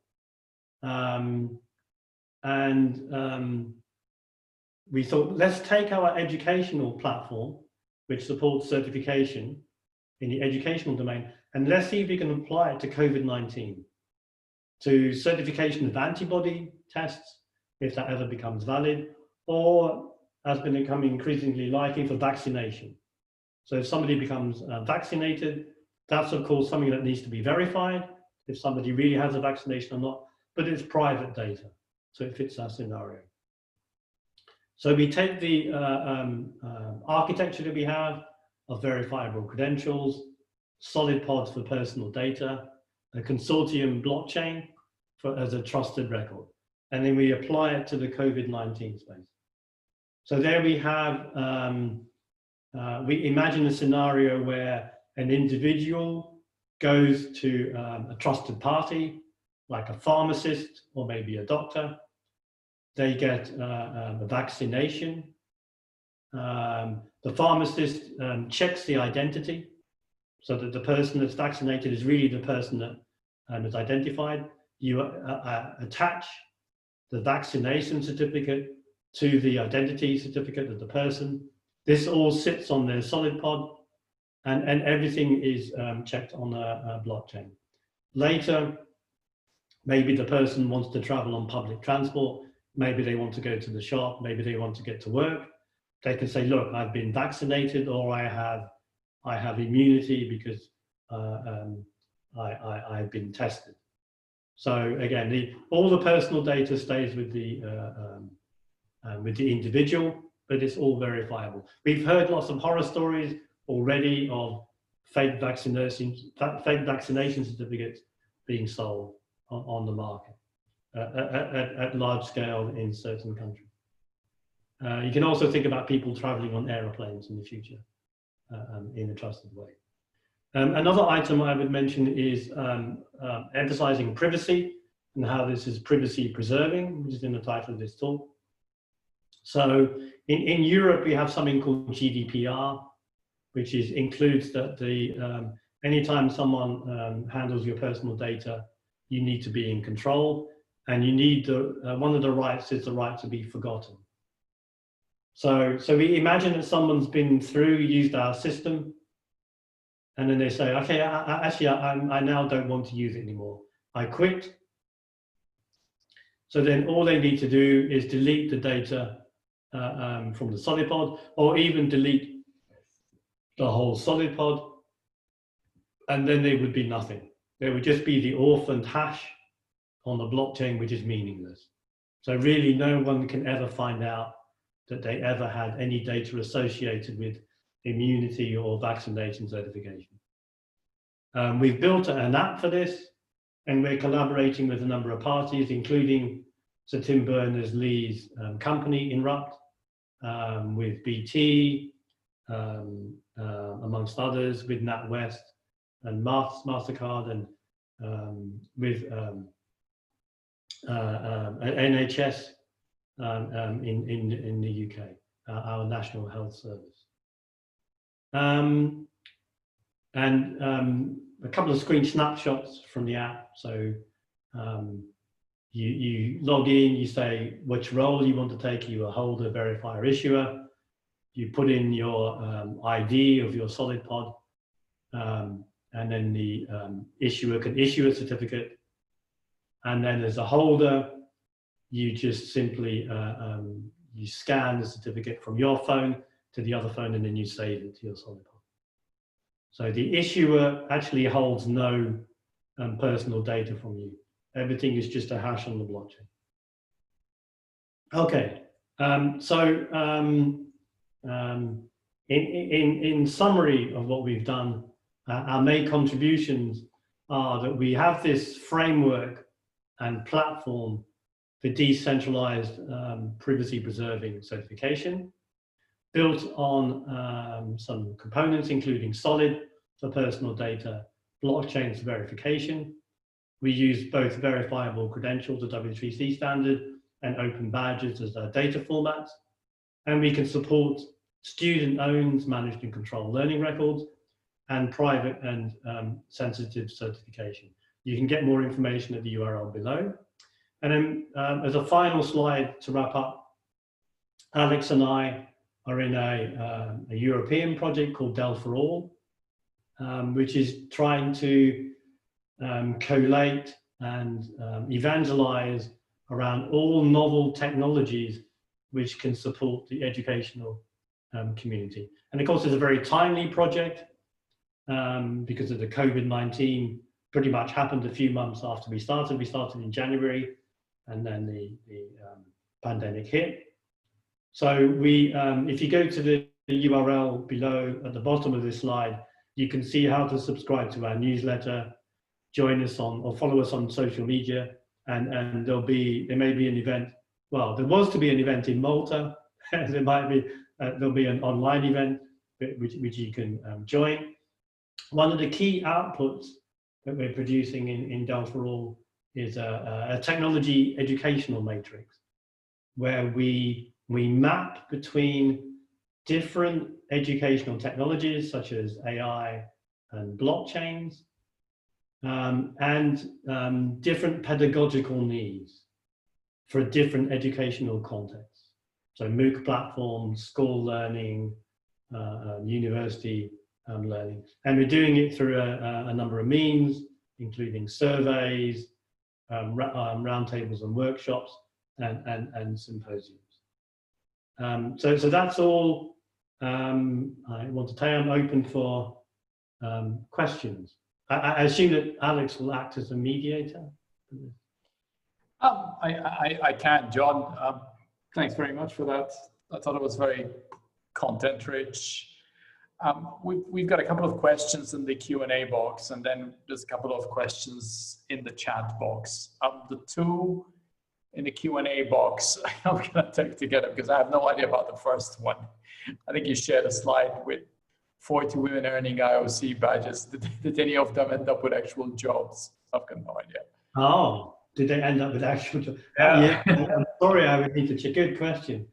We thought, let's take our educational platform, which supports certification in the educational domain, and let's see if we can apply it to COVID-19, to certification of antibody tests, if that ever becomes valid, or has been becoming increasingly likely for vaccination. So if somebody becomes vaccinated, that's of course something that needs to be verified, if somebody really has a vaccination or not, but it's private data, so it fits our scenario. So we take the architecture that we have of verifiable credentials, solid pods for personal data, a consortium blockchain as a trusted record, and then we apply it to the COVID-19 space. So there we have, we imagine a scenario where an individual goes to a trusted party, like a pharmacist or maybe a doctor. They get a vaccination. The pharmacist checks the identity so that the person that's vaccinated is really the person that is identified. You attach the vaccination certificate to the identity certificate of the person. This all sits on their solid pod, and everything is checked on a blockchain. Later, maybe the person wants to travel on public transport. Maybe they want to go to the shop, maybe they want to get to work. They can say, look, I've been vaccinated, or I have immunity because I've been tested. So again, all the personal data stays with the individual, but it's all verifiable. We've heard lots of horror stories already of fake vaccination certificates being sold on the market. At large scale in certain countries. You can also think about people traveling on aeroplanes in the future in a trusted way. Another item I would mention is emphasizing privacy and how this is privacy preserving, which is in the title of this talk. So in Europe, we have something called GDPR, which includes that anytime someone handles your personal data, you need to be in control. And you need one of the rights is the right to be forgotten. So we imagine that someone's been used our system, and then they say, okay, I now don't want to use it anymore. I quit. So then all they need to do is delete the data from the solid pod, or even delete the whole solid pod, and then there would be nothing. There would just be the orphaned hash on the blockchain, which is meaningless. So really no one can ever find out that they ever had any data associated with immunity or vaccination certification. We've built an app for this, and we're collaborating with a number of parties, including Sir Tim Berners-Lee's company, Inrupt, with BT, amongst others, with NatWest and MasterCard, and with NHS in the UK, our National Health Service. A couple of screen snapshots from the app. So you log in, you say which role you want to take. You a holder, verifier, issuer. You put in your ID of your solid pod. and then the issuer can issue a certificate, and then as a holder, you just simply you scan the certificate from your phone to the other phone, and then you save it to your Solid. So the issuer actually holds no personal data from you. Everything is just a hash on the blockchain. Okay, in summary of what we've done, our main contributions are that we have this framework and platform for decentralized privacy preserving certification, built on some components including Solid for personal data, blockchain for verification. We use both verifiable credentials, the W3C standard, and open badges as our data formats. And we can support student-owned, managed and controlled learning records, and private and sensitive certification. You can get more information at the URL below. And then as a final slide to wrap up, Alex and I are in a European project called Dell for All, which is trying to collate and evangelize around all novel technologies which can support the educational community. And of course, it's a very timely project because of the COVID-19 pretty much happened a few months after we started. We started in January, and then the pandemic hit. So we, if you go to the URL below at the bottom of this slide, you can see how to subscribe to our newsletter, join us on or follow us on social media, and there may be an event. Well, there was to be an event in Malta. There might be there'll be an online event which you can join. One of the key outputs that we're producing in Dell for All is a technology educational matrix, where we map between different educational technologies such as AI and blockchains, and different pedagogical needs for different educational contexts. So MOOC platforms, school learning, university learning. And we're doing it through a number of means, including surveys, roundtables and workshops, and symposiums. So that's all I want to tell you. I'm open for questions. I assume that Alex will act as a mediator. I can, John. Thanks very much for that. I thought it was very content-rich. We've got a couple of questions in the Q&A box, and then there's a couple of questions in the chat box. The two in the Q&A box, I'm going to take together because I have no idea about the first one. I think you shared a slide with 40 women earning IOC badges. Did any of them end up with actual jobs? I've got no idea. Oh, did they end up with actual jobs? Yeah. I'm sorry, I would need to check. Good question.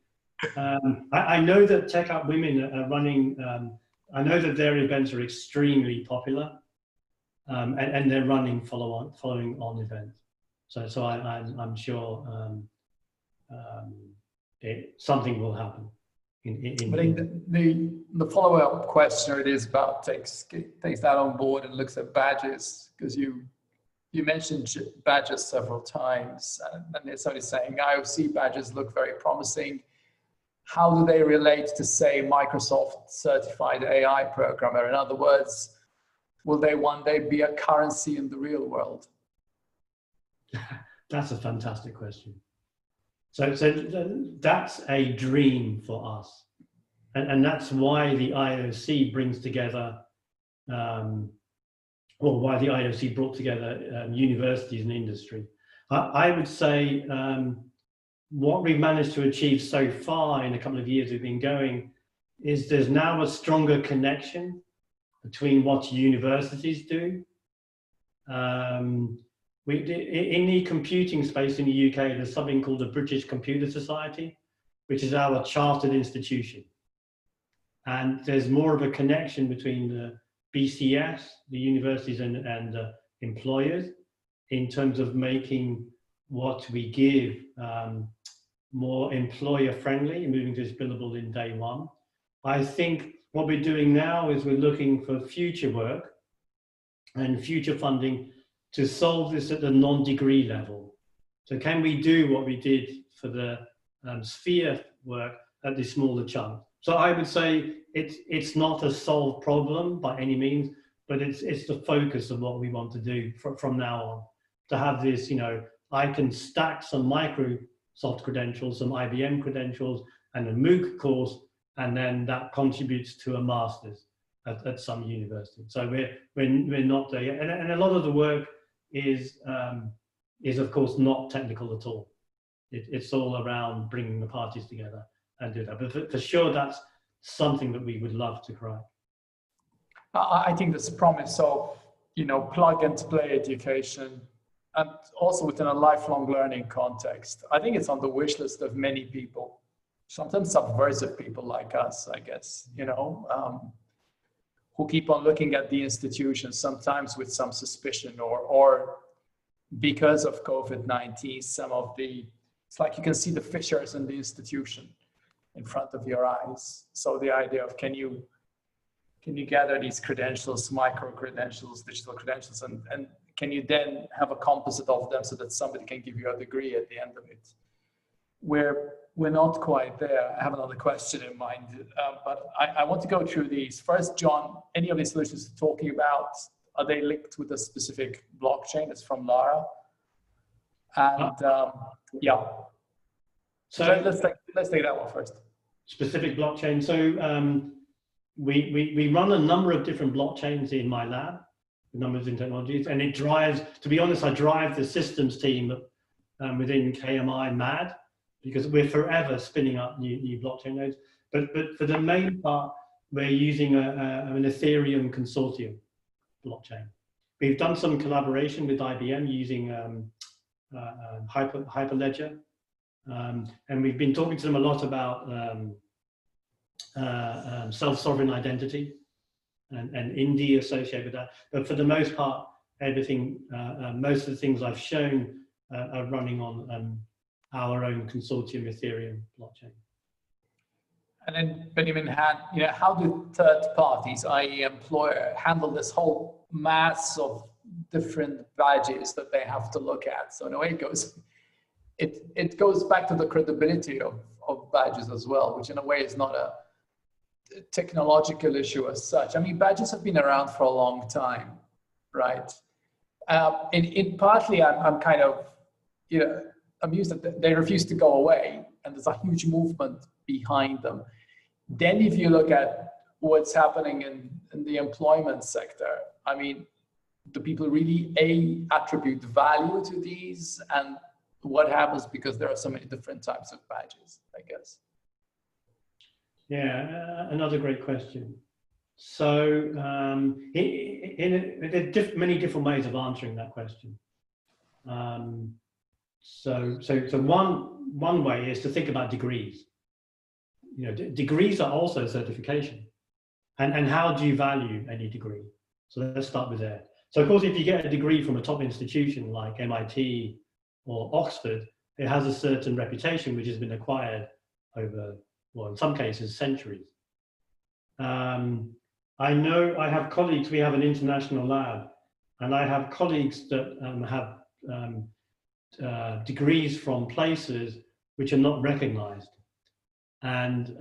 I know that Tech Up Women are running, I know that their events are extremely popular, and they're running following on events. So I'm sure something will happen. I think the follow-up question it is about takes that on board and looks at badges, because you mentioned badges several times, and there's somebody saying IOC badges look very promising. How do they relate to, say, Microsoft certified AI programmer? In other words, will they one day be a currency in the real world? That's a fantastic question. So that's a dream for us. And that's why the IOC brings together, or why the IOC brought together universities and industry. I would say what we've managed to achieve so far in a couple of years we've been going is there's now a stronger connection between what universities do. In the computing space in the UK, there's something called the British Computer Society, which is our chartered institution. And there's more of a connection between the BCS, the universities and employers, in terms of making what we give more employer friendly, moving to billable in day one. I think what we're doing now is we're looking for future work and future funding to solve this at the non-degree level. So can we do what we did for the sphere work at this smaller chunk? So I would say it's not a solved problem by any means, but it's the focus of what we want to do from now on. To have this, you know, I can stack some Microsoft credentials, some IBM credentials, and a MOOC course, and then that contributes to a master's at some university. So we're not there yet. And a lot of the work is of course not technical at all. It's all around bringing the parties together and do that. But for sure, that's something that we would love to crack. I think this promise of, you know, plug and play education, and also within a lifelong learning context, I think it's on the wish list of many people, sometimes subversive people like us, I guess, you know, who keep on looking at the institution, sometimes with some suspicion, or because of COVID-19, some of the, it's like you can see the fissures in the institution in front of your eyes. So the idea of can you gather these credentials, micro credentials, digital credentials, and can you then have a composite of them so that somebody can give you a degree at the end of it? We're not quite there. I have another question in mind, but I want to go through these. First, John, any of these solutions you're talking about, are they linked with a specific blockchain? It's from Lara. And yeah. So let's take that one first. Specific blockchain. So we run a number of different blockchains in my lab, numbers in technologies, and it drives, to be honest, I drive the systems team within KMI mad, because we're forever spinning up new blockchain nodes. But for the main part, we're using an Ethereum consortium blockchain. We've done some collaboration with IBM using Hyperledger, and we've been talking to them a lot about self-sovereign identity and India associated with that. But for the most part, everything, most of the things I've shown are running on our own consortium Ethereum blockchain. And then Benjamin had, you know, how do third parties, i.e. employer, handle this whole mass of different badges that they have to look at? So in a way it goes back to the credibility of badges as well, which in a way is not a technological issue as such. I mean, badges have been around for a long time, right? In partly, I'm kind of, you know, amused that they refuse to go away, and there's a huge movement behind them. Then if you look at what's happening in the employment sector, I mean, do people really attribute value to these, and what happens because there are so many different types of badges, I guess? Yeah, another great question. So there are many different ways of answering that question. So one way is to think about degrees. You know, degrees are also certification. And how do you value any degree? So let's start with there. So of course, if you get a degree from a top institution like MIT or Oxford, it has a certain reputation which has been acquired over, well, in some cases, centuries. I know I have colleagues, we have an international lab, and I have colleagues that have degrees from places which are not recognized. And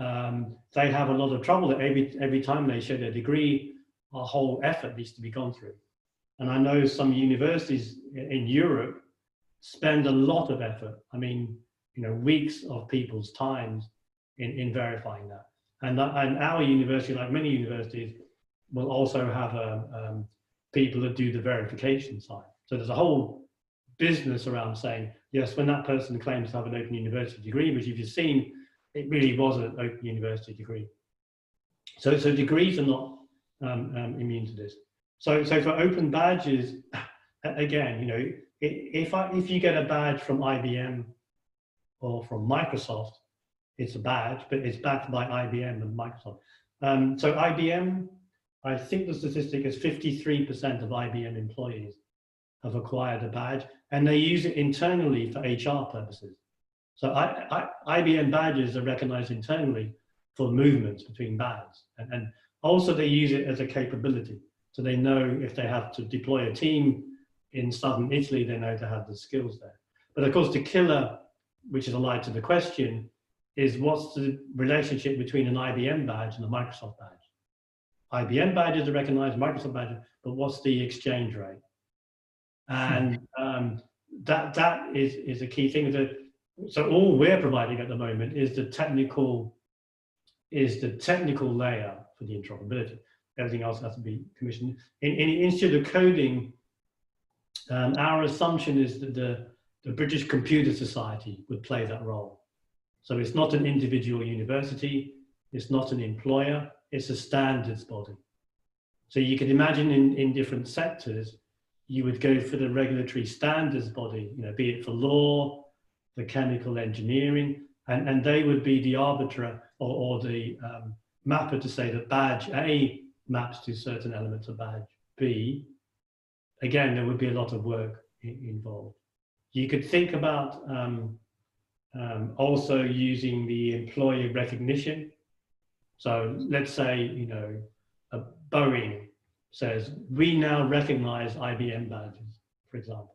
they have a lot of trouble that every time they show their degree, a whole effort needs to be gone through. And I know some universities in Europe spend a lot of effort. I mean, you know, weeks of people's times in verifying that. And our university, like many universities, will also have people that do the verification side. So there's a whole business around saying, yes, when that person claims to have an Open University degree, which if you've seen, it really was an Open University degree. So degrees are not immune to this. So for open badges, again, you know, if you get a badge from IBM or from Microsoft, it's a badge, but it's backed by IBM and Microsoft. So IBM, I think the statistic is 53% of IBM employees have acquired a badge, and they use it internally for HR purposes. So IBM badges are recognized internally for movements between badges, and also they use it as a capability. So they know if they have to deploy a team in southern Italy, they know to have the skills there. But of course, the killer, which is allied to the question, is what's the relationship between an IBM badge and a Microsoft badge? IBM badges are recognized, Microsoft badges, but what's the exchange rate? And that is a key thing. So all we're providing at the moment is the technical layer for the interoperability. Everything else has to be commissioned. Instead of coding, our assumption is that the British Computer Society would play that role. So it's not an individual university, it's not an employer, it's a standards body. So you can imagine in different sectors, you would go for the regulatory standards body, be it for law, the chemical engineering, and they would be the arbiter or the mapper to say that badge A maps to certain elements of badge B. Again, there would be a lot of work involved. You could think about also using the employee recognition. So let's say, a Boeing says, we now recognize IBM badges, for example,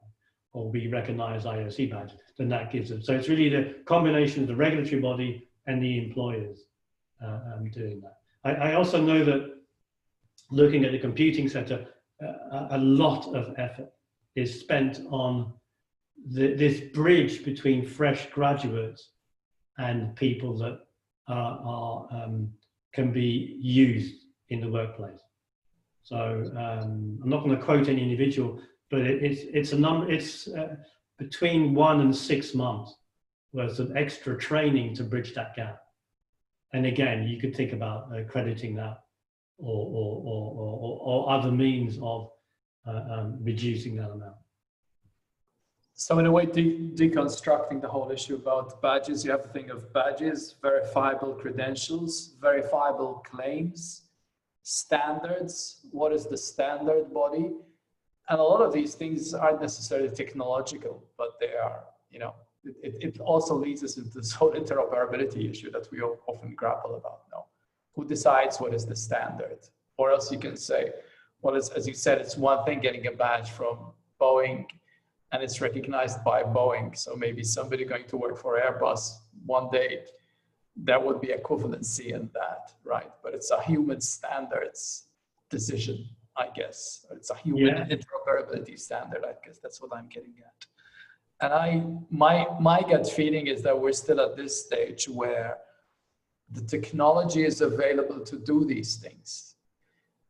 or we recognize IOC badges, then that gives them. So it's really the combination of the regulatory body and the employers doing that. I also know that looking at the computing sector, a lot of effort is spent on this bridge between fresh graduates and people that can be used in the workplace. So I'm not going to quote any individual, but it's a number. It's between 1 and 6 months worth of extra training to bridge that gap. And again, you could think about crediting that or other means of reducing that amount. So in a way, deconstructing the whole issue about badges, you have to think of badges, verifiable credentials, verifiable claims, standards. What is the standard body? And a lot of these things aren't necessarily technological, but they are, it also leads us into this whole interoperability issue that we often grapple about now. Who decides what is the standard? Or else you can say, well, as you said, it's one thing getting a badge from Boeing and it's recognized by Boeing. So maybe somebody going to work for Airbus one day, there would be equivalency in that, right? But it's a human standards decision, I guess. It's a human interoperability standard, I guess. That's what I'm getting at. And my gut feeling is that we're still at this stage where the technology is available to do these things.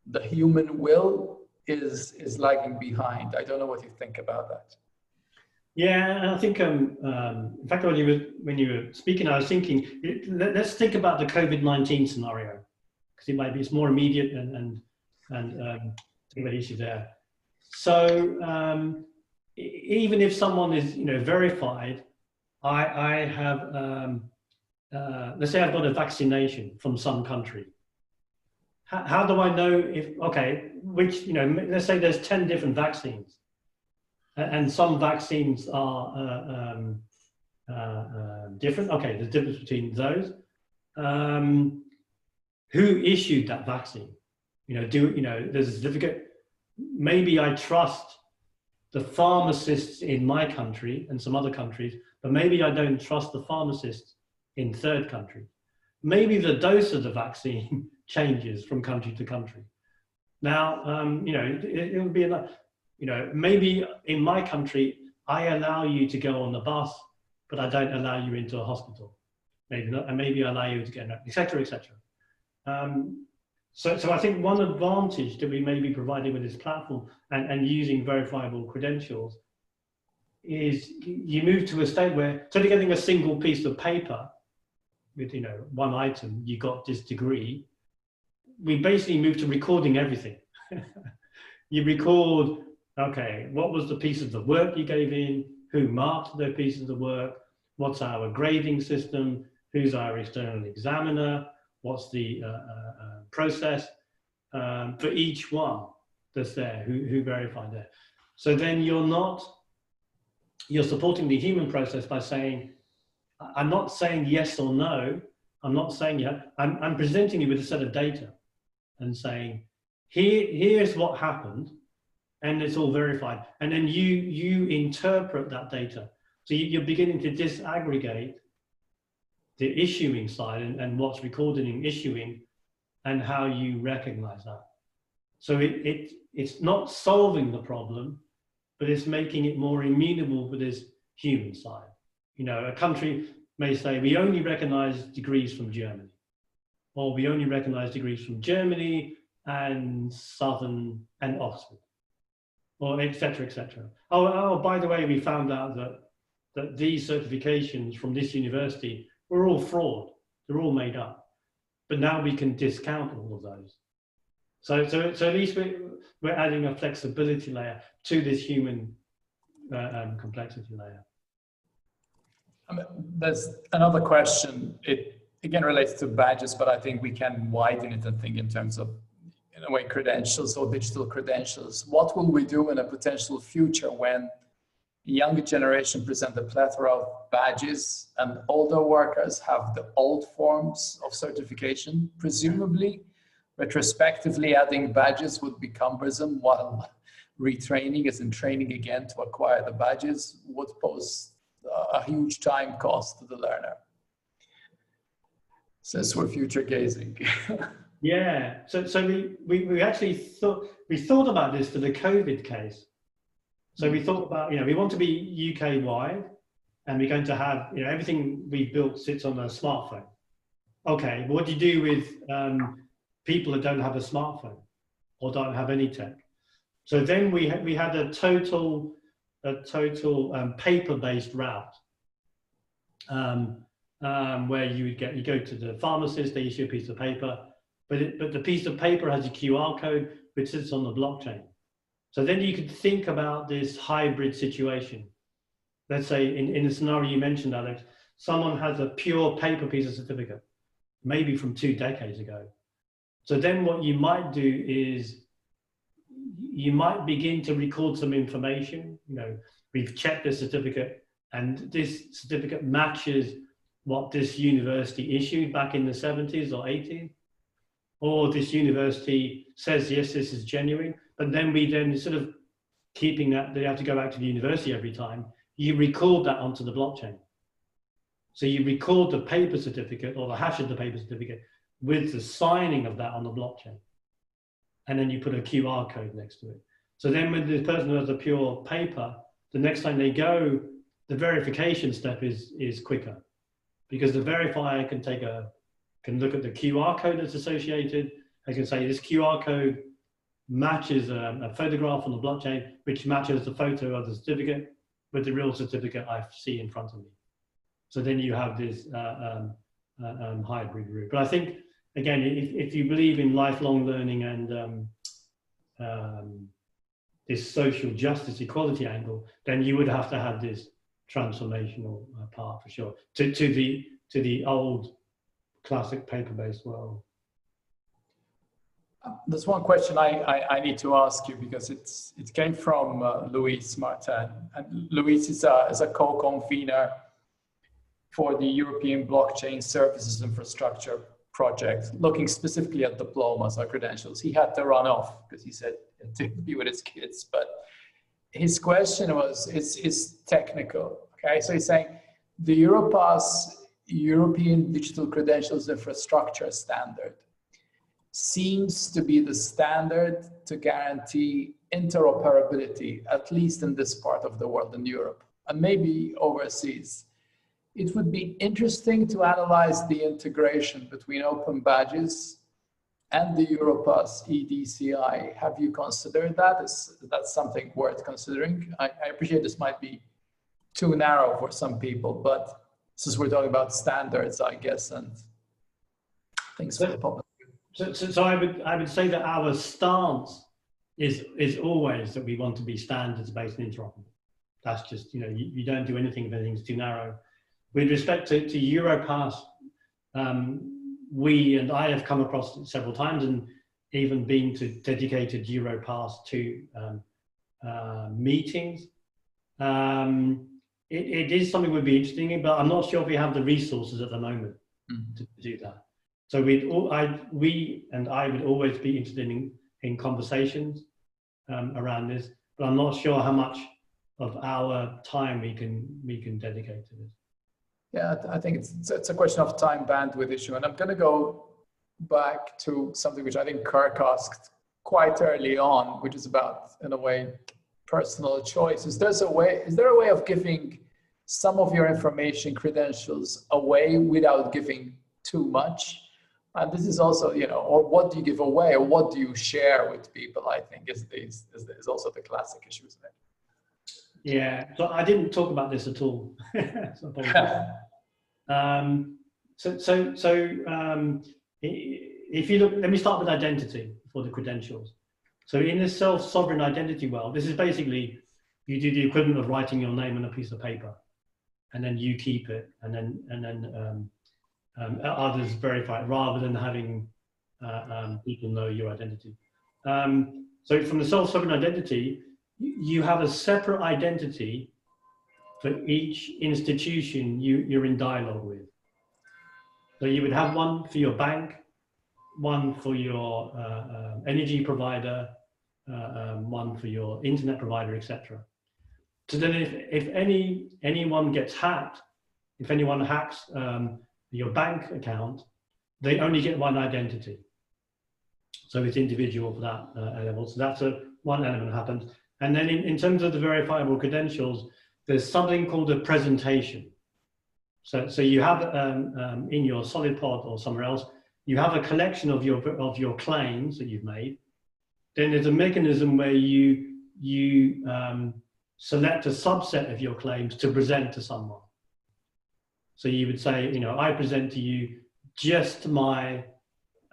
The human will is lagging behind. I don't know what you think about that. Yeah, I think, in fact, when you were speaking, I was thinking, let's think about the COVID-19 scenario, because it's more immediate and think about the issue there. So even if someone is, verified, I have, let's say I've got a vaccination from some country. How do I know if, let's say there's 10 different vaccines. And some vaccines are different. Okay, there's a difference between those. Who issued that vaccine? There's a certificate. Maybe I trust the pharmacists in my country and some other countries, but maybe I don't trust the pharmacists in third countries. Maybe the dose of the vaccine changes from country to country. Now, it would be enough. Maybe in my country, I allow you to go on the bus, but I don't allow you into a hospital. Maybe not, and maybe I allow you to get, et cetera, et cetera. So I think one advantage that we may be providing with this platform and using verifiable credentials is you move to a state where, instead of getting a single piece of paper with, one item, you got this degree, we basically move to recording everything. You record, okay, what was the piece of the work you gave in? Who marked their pieces of work? What's our grading system? Who's our external examiner? What's the process for each one that's there? Who verified that? So then you're supporting the human process by saying, I'm not saying yes or no. I'm not saying yeah. I'm presenting you with a set of data and saying, here's what happened, and it's all verified. And then you interpret that data. So you're beginning to disaggregate the issuing side and what's recorded in issuing and how you recognize that. So it's not solving the problem, but it's making it more amenable for this human side. You know, a country may say, we only recognize degrees from Germany, or we only recognize degrees from Germany and Southern and Oxford, or et cetera, et cetera. Oh, by the way, we found out that these certifications from this university were all fraud. They're all made up. But now we can discount all of those. So at least we're adding a flexibility layer to this human complexity layer. There's another question. It again relates to badges, but I think we can widen it and think in terms of, in a way, credentials or digital credentials. What will we do in a potential future when the younger generation present a plethora of badges and older workers have the old forms of certification? Presumably, retrospectively adding badges would be cumbersome, while retraining, as in training again to acquire the badges, would pose a huge time cost to the learner. Since we're future gazing. Yeah, so we actually thought about this for the COVID case. So we thought about, we want to be UK wide, and we're going to have, everything we've built sits on a smartphone. Okay, what do you do with people that don't have a smartphone or don't have any tech? So then we had a total paper-based route, where you go to the pharmacist, they issue a piece of paper, but the piece of paper has a QR code which sits on the blockchain. So then you could think about this hybrid situation. Let's say in the scenario you mentioned, Alex, someone has a pure paper piece of certificate, maybe from 2 decades ago. So then what you might do is you might begin to record some information. We've checked the certificate, and this certificate matches what this university issued back in the 70s or 80s. Or this university says, yes, this is genuine. But then we sort of keeping that, they have to go back to the university every time. You record that onto the blockchain. So you record the paper certificate or the hash of the paper certificate with the signing of that on the blockchain. And then you put a QR code next to it. So then when the person has a pure paper, the next time they go, the verification step is quicker, because the verifier can look at the QR code that's associated. They can say this QR code matches a photograph on the blockchain, which matches the photo of the certificate with the real certificate I see in front of me. So then you have this hybrid route. But I think, again, if you believe in lifelong learning and this social justice equality angle, then you would have to have this transformational part for sure to the old classic paper-based world. There's one question I need to ask you, because it came from Luis Martin, and Luis is a co-convener for the European Blockchain Services Infrastructure project, looking specifically at diplomas or credentials. He had to run off because he said to be with his kids, but his question is technical. Okay, so he's saying the Europass, European Digital Credentials Infrastructure Standard, seems to be the standard to guarantee interoperability, at least in this part of the world, in Europe, and maybe overseas. It would be interesting to analyze the integration between open badges and the Europass EDCI. Have you considered that? Is that something worth considering? I appreciate this might be too narrow for some people, but since we're talking about standards, I guess, and things for the public. So I would say that our stance is always that we want to be standards-based and interoperable. That's just, you don't do anything if anything's too narrow. With respect to Europass, I have come across it several times, and even been to dedicated Europass to meetings. It is something would be interesting, but I'm not sure if we have the resources at the moment to do that. So I would always be interested in in conversations around this, but I'm not sure how much of our time we can dedicate to this. Yeah, I think it's a question of time bandwidth issue, and I'm going to go back to something which I think Kirk asked quite early on, which is about, in a way, personal choice. Is there a way of giving some of your information credentials away without giving too much? And this is also, you know, or what do you give away, or what do you share with people? I think is also the classic issue, isn't it? Yeah, so I didn't talk about this at all. If you look, let me start with identity for the credentials. So in the self-sovereign identity world, this is basically, you do the equivalent of writing your name on a piece of paper, and then you keep it, and then others verify it, rather than having people know your identity. So from the self-sovereign identity, you have a separate identity for each institution you're in dialogue with. So you would have one for your bank, one for your energy provider, one for your internet provider, etc. So then if anyone gets hacked, if anyone hacks your bank account, they only get one identity. So it's individual for that level. So that's one element that happens. And then in terms of the verifiable credentials, there's something called a presentation. So you have in your solid pod or somewhere else, you have a collection of your claims that you've made. Then there's a mechanism where you select a subset of your claims to present to someone. So you would say, you know, I present to you just my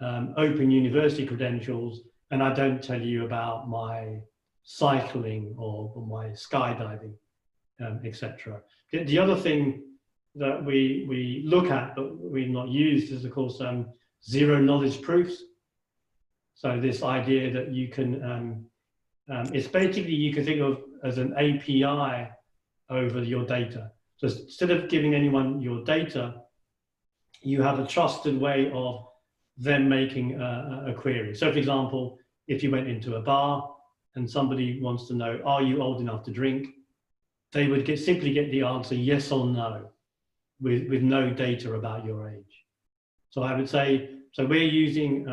Open University credentials, and I don't tell you about my cycling or my skydiving, etc. The other thing that we look at, but we've not used, is of course zero knowledge proofs. So this idea that you can, it's basically, you can think of as an API over your data. So instead of giving anyone your data, you have a trusted way of them making a query. So for example, if you went into a bar and somebody wants to know, are you old enough to drink? They would simply get the answer yes or no, with no data about your age. So I would say, so we're using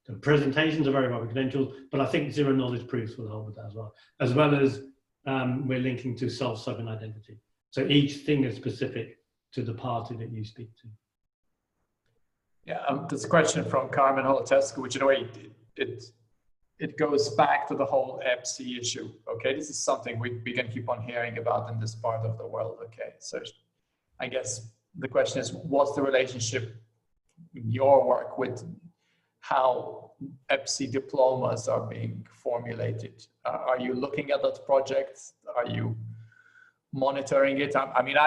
the presentations of verifiable credentials, but I think zero knowledge proofs will help with that as well as we're linking to self-sovereign identity. So each thing is specific to the party that you speak to. Yeah, there's a question from Carmen Holotescu, which in a way, it goes back to the whole EPSI issue. Okay, this is something we can keep on hearing about in this part of the world. Okay, so I guess the question is, what's the relationship in your work with how EPSI diplomas are being formulated? Are you looking at that project? Are you monitoring it? I mean,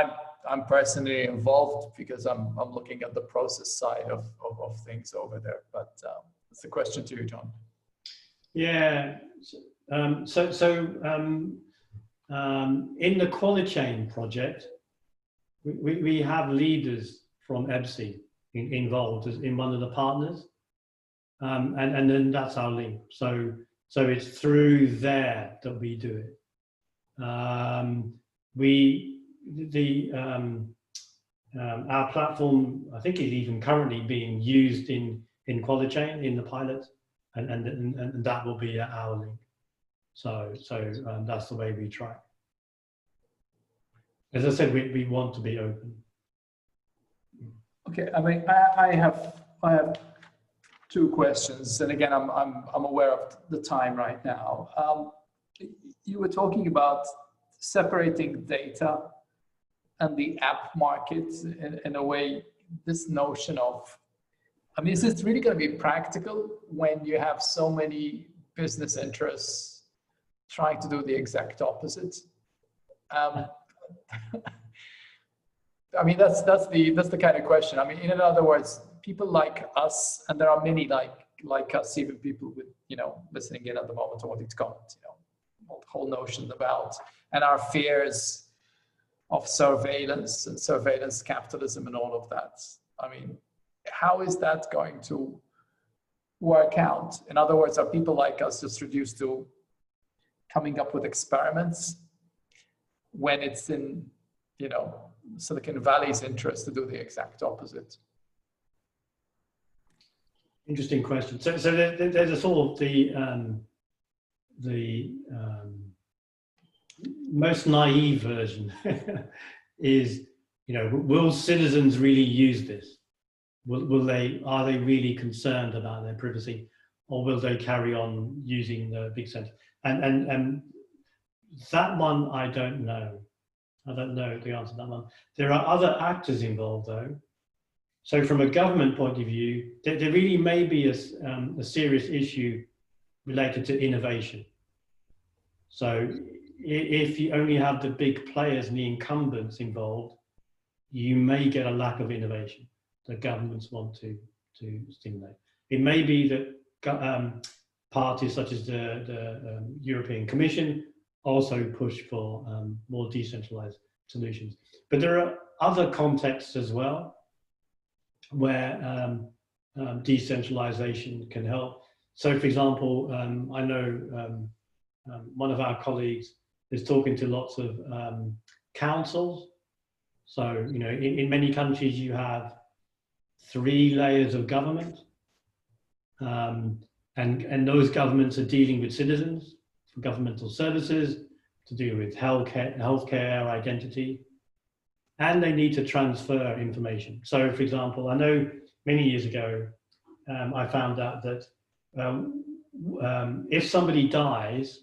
I'm personally involved because I'm looking at the process side of things over there. But it's a question to you, John. Yeah. In the QualiChain project, we have leaders from EPSI involved in one of the partners, and then that's our link. So it's through there that we do it. Our platform, I think, is even currently being used in QualiChain in the pilot, and that will be our link. So that's the way we track. As I said, we want to be open. Okay, I mean, I have two questions, and again, I'm aware of the time right now. You were talking about separating data and the app market in a way. This notion of, I mean, is it really going to be practical when you have so many business interests trying to do the exact opposite? I mean, that's the kind of question. I mean, in other words, people like us, and there are many like us, even people with, you know, listening in at the moment on what it's got, you know, the whole notion about, and our fears of surveillance and surveillance capitalism and all of that. I mean, how is that going to work out? In other words, are people like us just reduced to coming up with experiments when it's in, you know, Silicon Valley's interest to do the exact opposite? Interesting question. So there's a sort of the most naive version is, you know, will citizens really use this? Are they really concerned about their privacy, or will they carry on using the big center? And that one, I don't know. I don't know the answer to that one. There are other actors involved, though. So from a government point of view, there really may be a serious issue related to innovation. So if you only have the big players and the incumbents involved, you may get a lack of innovation that governments want to stimulate. It may be that parties such as the European Commission also push for more decentralized solutions. But there are other contexts as well where decentralization can help. So for example, I know one of our colleagues is talking to lots of councils. So, you know, in many countries you have 3 layers of government, and those governments are dealing with citizens for governmental services, to do with healthcare, identity, and they need to transfer information. So, for example, I know many years ago, I found out that if somebody dies,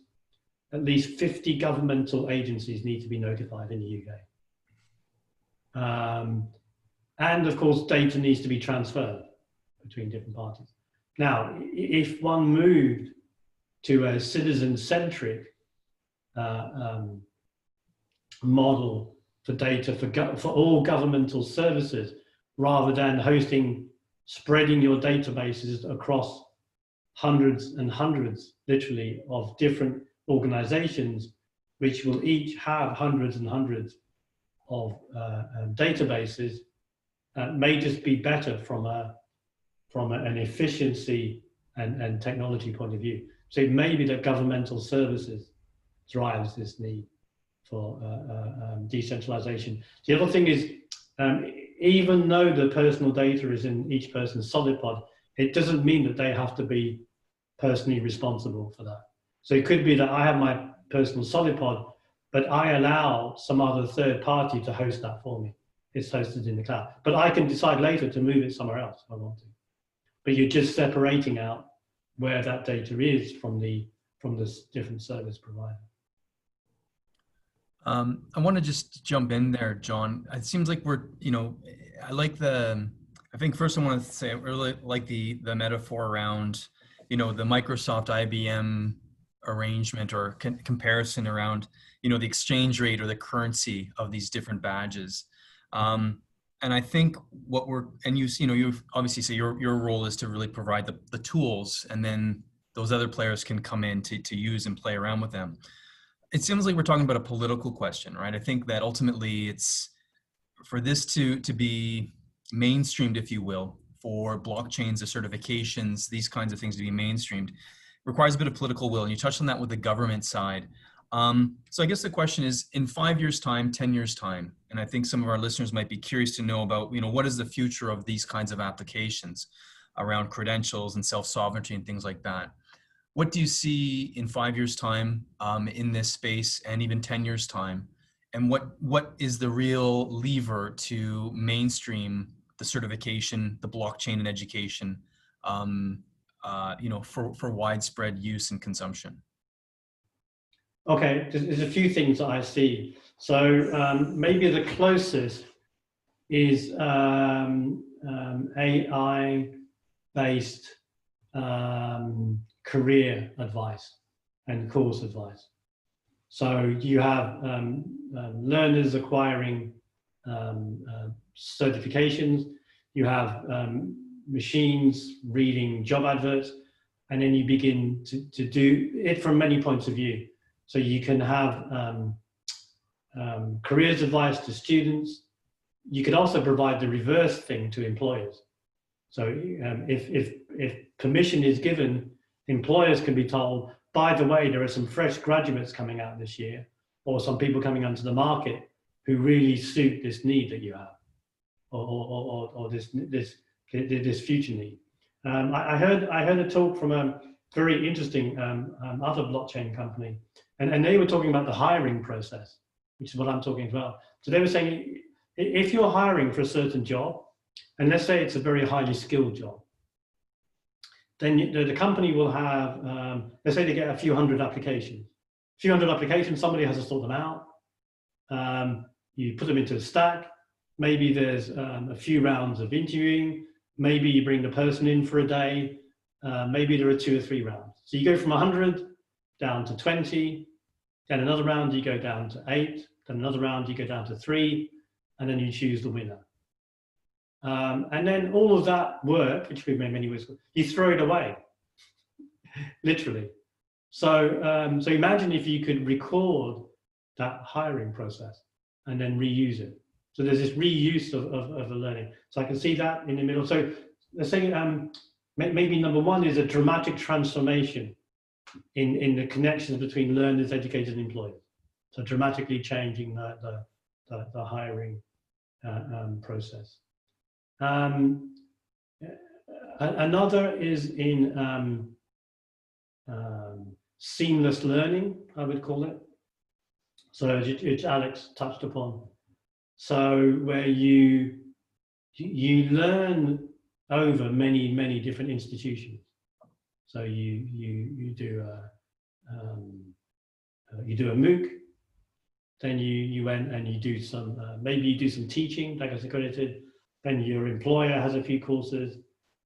at least 50 governmental agencies need to be notified in the UK. And of course, data needs to be transferred between different parties. Now, if one moved to a citizen-centric model for data for all governmental services, rather than spreading your databases across hundreds and hundreds, literally, of different organizations, which will each have hundreds and hundreds of databases, may just be better from an efficiency and technology point of view. So it may be that governmental services drives this need for decentralization. The other thing is, even though the personal data is in each person's solid pod, it doesn't mean that they have to be personally responsible for that. So it could be that I have my personal solid pod, but I allow some other third party to host that for me. It's hosted in the cloud, but I can decide later to move it somewhere else if I want to. But you're just separating out where that data is from the different service provider. I want to just jump in there, John. It seems like we're, you know, I think first I want to say I really like the metaphor around, you know, the Microsoft IBM arrangement or comparison around, you know, the exchange rate or the currency of these different badges. And I think what you obviously say your role is to really provide the tools, and then those other players can come in to use and play around with them. It seems like we're talking about a political question, right? I think that ultimately it's for this to be mainstreamed, if you will, for blockchains, the certifications, these kinds of things to be mainstreamed, requires a bit of political will. And you touched on that with the government side. So I guess the question is, in 5 years' time, 10 years' time, and I think some of our listeners might be curious to know about, you know, what is the future of these kinds of applications around credentials and self-sovereignty and things like that. What do you see in 5 years' time in this space, and even 10 years' time? And what is the real lever to mainstream the certification, the blockchain and education, you know, for widespread use and consumption? Okay, there's a few things that I see. So maybe the closest is AI-based career advice and course advice. So you have learners acquiring certifications, you have machines reading job adverts, and then you begin to do it from many points of view. So you can have careers advice to students. You could also provide the reverse thing to employers. So if permission is given, employers can be told, by the way, there are some fresh graduates coming out this year, or some people coming onto the market who really suit this need that you have, or this future need. I heard a talk from a very interesting other blockchain company, and they were talking about the hiring process, which is what I'm talking about. So they were saying, if you're hiring for a certain job, and let's say it's a very highly skilled job, then the company will have, let's say they get a few hundred applications. Somebody has to sort them out. You put them into a stack. Maybe there's a few rounds of interviewing. Maybe you bring the person in for a day. Maybe there are 2 or 3 rounds. So you go from 100 down to 20, then another round you go down to 8, then another round you go down to 3, and then you choose the winner. And then all of that work, which we've made many ways, you throw it away, literally. So, so imagine if you could record that hiring process and then reuse it. So there's this reuse of the learning. So I can see that in the middle. So let's say maybe number 1 is a dramatic transformation in the connections between learners, educators, and employers. So dramatically changing the hiring process. Another is in seamless learning, I would call it. So which Alex touched upon. So where you learn over many different institutions. So you do a MOOC, then you went and you do some maybe you do some teaching that gets accredited. Then your employer has a few courses.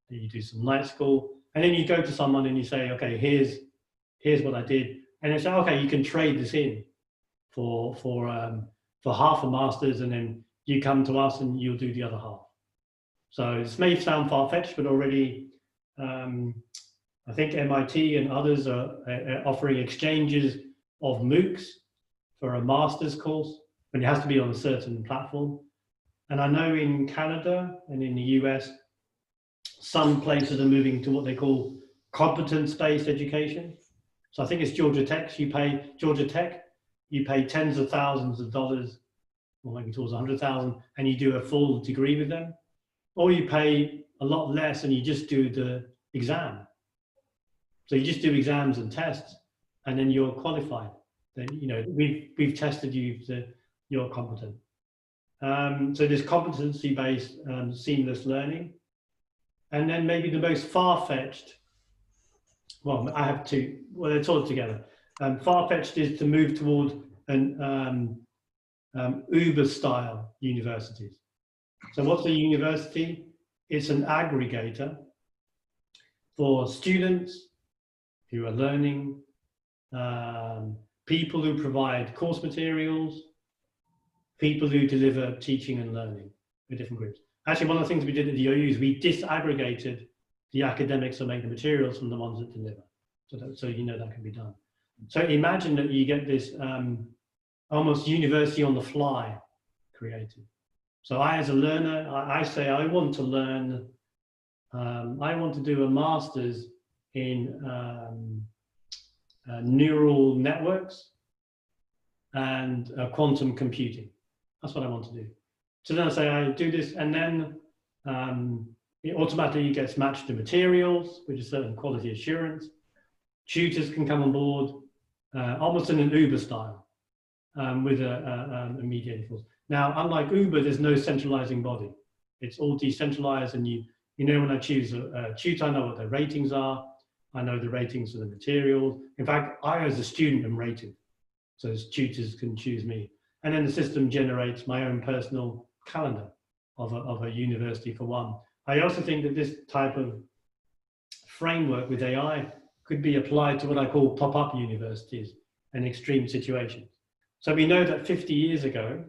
Then you do some night school, and then you go to someone and you say, okay, here's what I did, and they say, okay, you can trade this in for half a master's, and then you come to us and you'll do the other half. So this may sound far-fetched, but already I think MIT and others are offering exchanges of MOOCs for a master's course, but it has to be on a certain platform. And I know in Canada and in the US, some places are moving to what they call competence-based education. So I think it's Georgia Tech. You pay tens of thousands of dollars, or maybe towards 100,000, and you do a full degree with them. Or you pay a lot less and you just do the exam. So you just do exams and tests, and then you're qualified. Then we've tested you, so you're competent. So there's competency-based seamless learning. And then maybe the most far-fetched, well, I have 2, well, they're all together. Far-fetched is to move toward an Uber-style universities. So what's a university? It's an aggregator for students who are learning, people who provide course materials, people who deliver teaching and learning with different groups. Actually, one of the things we did at the OU is we disaggregated the academics that make the materials from the ones that deliver. So that can be done. So imagine that you get this almost university on the fly created. So I, as a learner, I say I want to learn, I want to do a master's in neural networks and quantum computing. That's what I want to do. So then I say I do this, and then it automatically gets matched to materials, which is certain quality assurance. Tutors can come on board, almost in an Uber style, with a mediated force. Now, unlike Uber, there's no centralizing body. It's all decentralized, and you know when I choose a tutor, I know what their ratings are. I know the ratings for the materials. In fact, I as a student am rated, so as tutors can choose me. And then the system generates my own personal calendar of a university for one. I also think that this type of framework with AI could be applied to what I call pop-up universities and extreme situations. So we know that 50 years ago,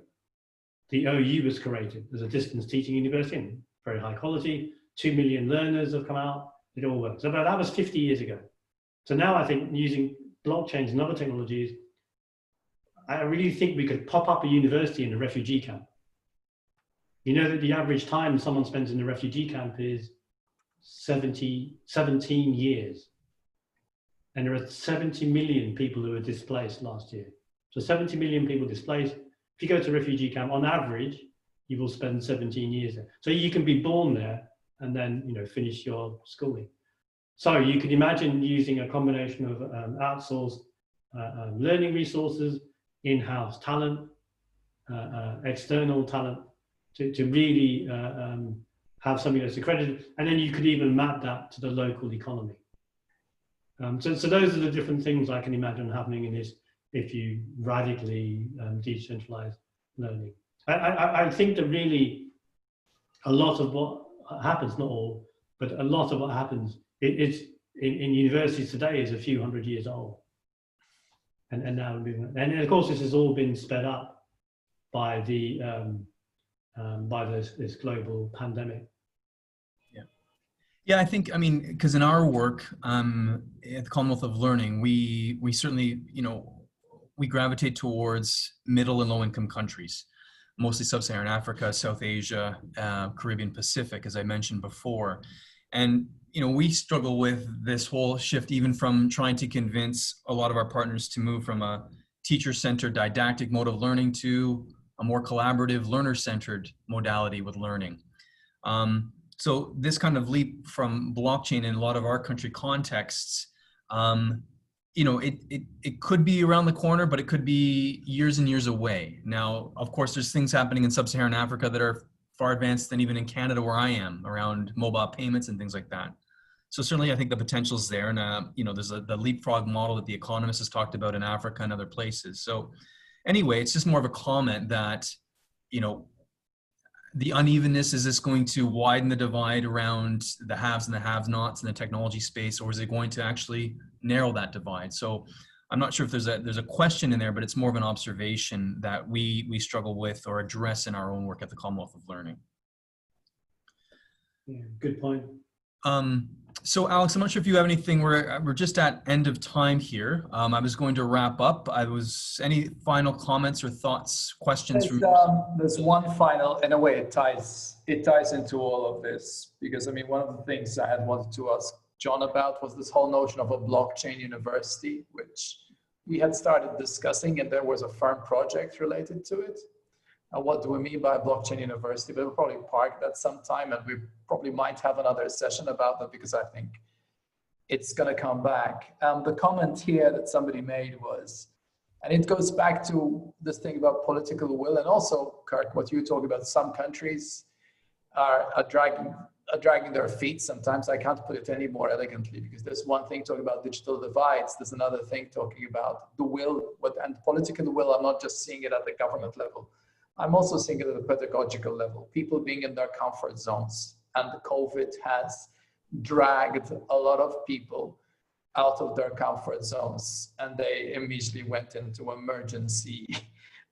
the OU was created as a distance teaching university, and very high quality, 2 million learners have come out, it all works. So that was 50 years ago. So now I think using blockchains and other technologies, I really think we could pop up a university in a refugee camp. You know that the average time someone spends in a refugee camp is 17 years. And there are 70 million people who were displaced last year. So 70 million people displaced. If you go to a refugee camp, on average, you will spend 17 years there. So you can be born there and then, you know, finish your schooling. So you can imagine using a combination of outsourced learning resources, in-house talent, external talent to really have something that's accredited. And then you could even map that to the local economy. So those are the different things I can imagine happening in this if you radically decentralize learning. I think that really a lot of what happens, not all, but a lot of what happens it's in universities today is a few hundred years old. And now, and of course, this has all been sped up by the this global pandemic. Yeah, I think, I mean, because in our work at the Commonwealth of Learning, we certainly, you know, we gravitate towards middle and low income countries, mostly Sub-Saharan Africa, South Asia, Caribbean, Pacific, as I mentioned before. And, you know, we struggle with this whole shift, even from trying to convince a lot of our partners to move from a teacher-centered didactic mode of learning to a more collaborative learner-centered modality with learning. So this kind of leap from blockchain in a lot of our country contexts, you know, it could be around the corner, but it could be years and years away. Now, of course, there's things happening in Sub-Saharan Africa that are far advanced than even in Canada, where I am, around mobile payments and things like that. So certainly I think the potential's there. And, you know, there's the leapfrog model that The Economist has talked about in Africa and other places. So anyway, it's just more of a comment that, you know, the unevenness, is this going to widen the divide around the haves and the have-nots in the technology space, or is it going to actually narrow that divide? So I'm not sure if there's a question in there, but it's more of an observation that we struggle with or address in our own work at the Commonwealth of Learning. Yeah, good point. So Alex, I'm not sure if you have anything. We're just at end of time here. I was going to wrap up. Any final comments or thoughts, questions? There's one final, in a way, it ties into all of this, because I mean, one of the things I had wanted to ask John about was this whole notion of a blockchain university, which we had started discussing, and there was a firm project related to it. And what do we mean by a blockchain university? But we'll probably park that sometime, and we probably might have another session about that, because I think it's going to come back. The comment here that somebody made was, and it goes back to this thing about political will, and also, Kirk, what you talk about, some countries are dragging their feet. Sometimes I can't put it any more elegantly, because there's one thing talking about digital divides, there's another thing talking about the will, and political will. I'm not just seeing it at the government level. I'm also seeing it at a pedagogical level, people being in their comfort zones. And the COVID has dragged a lot of people out of their comfort zones, and they immediately went into emergency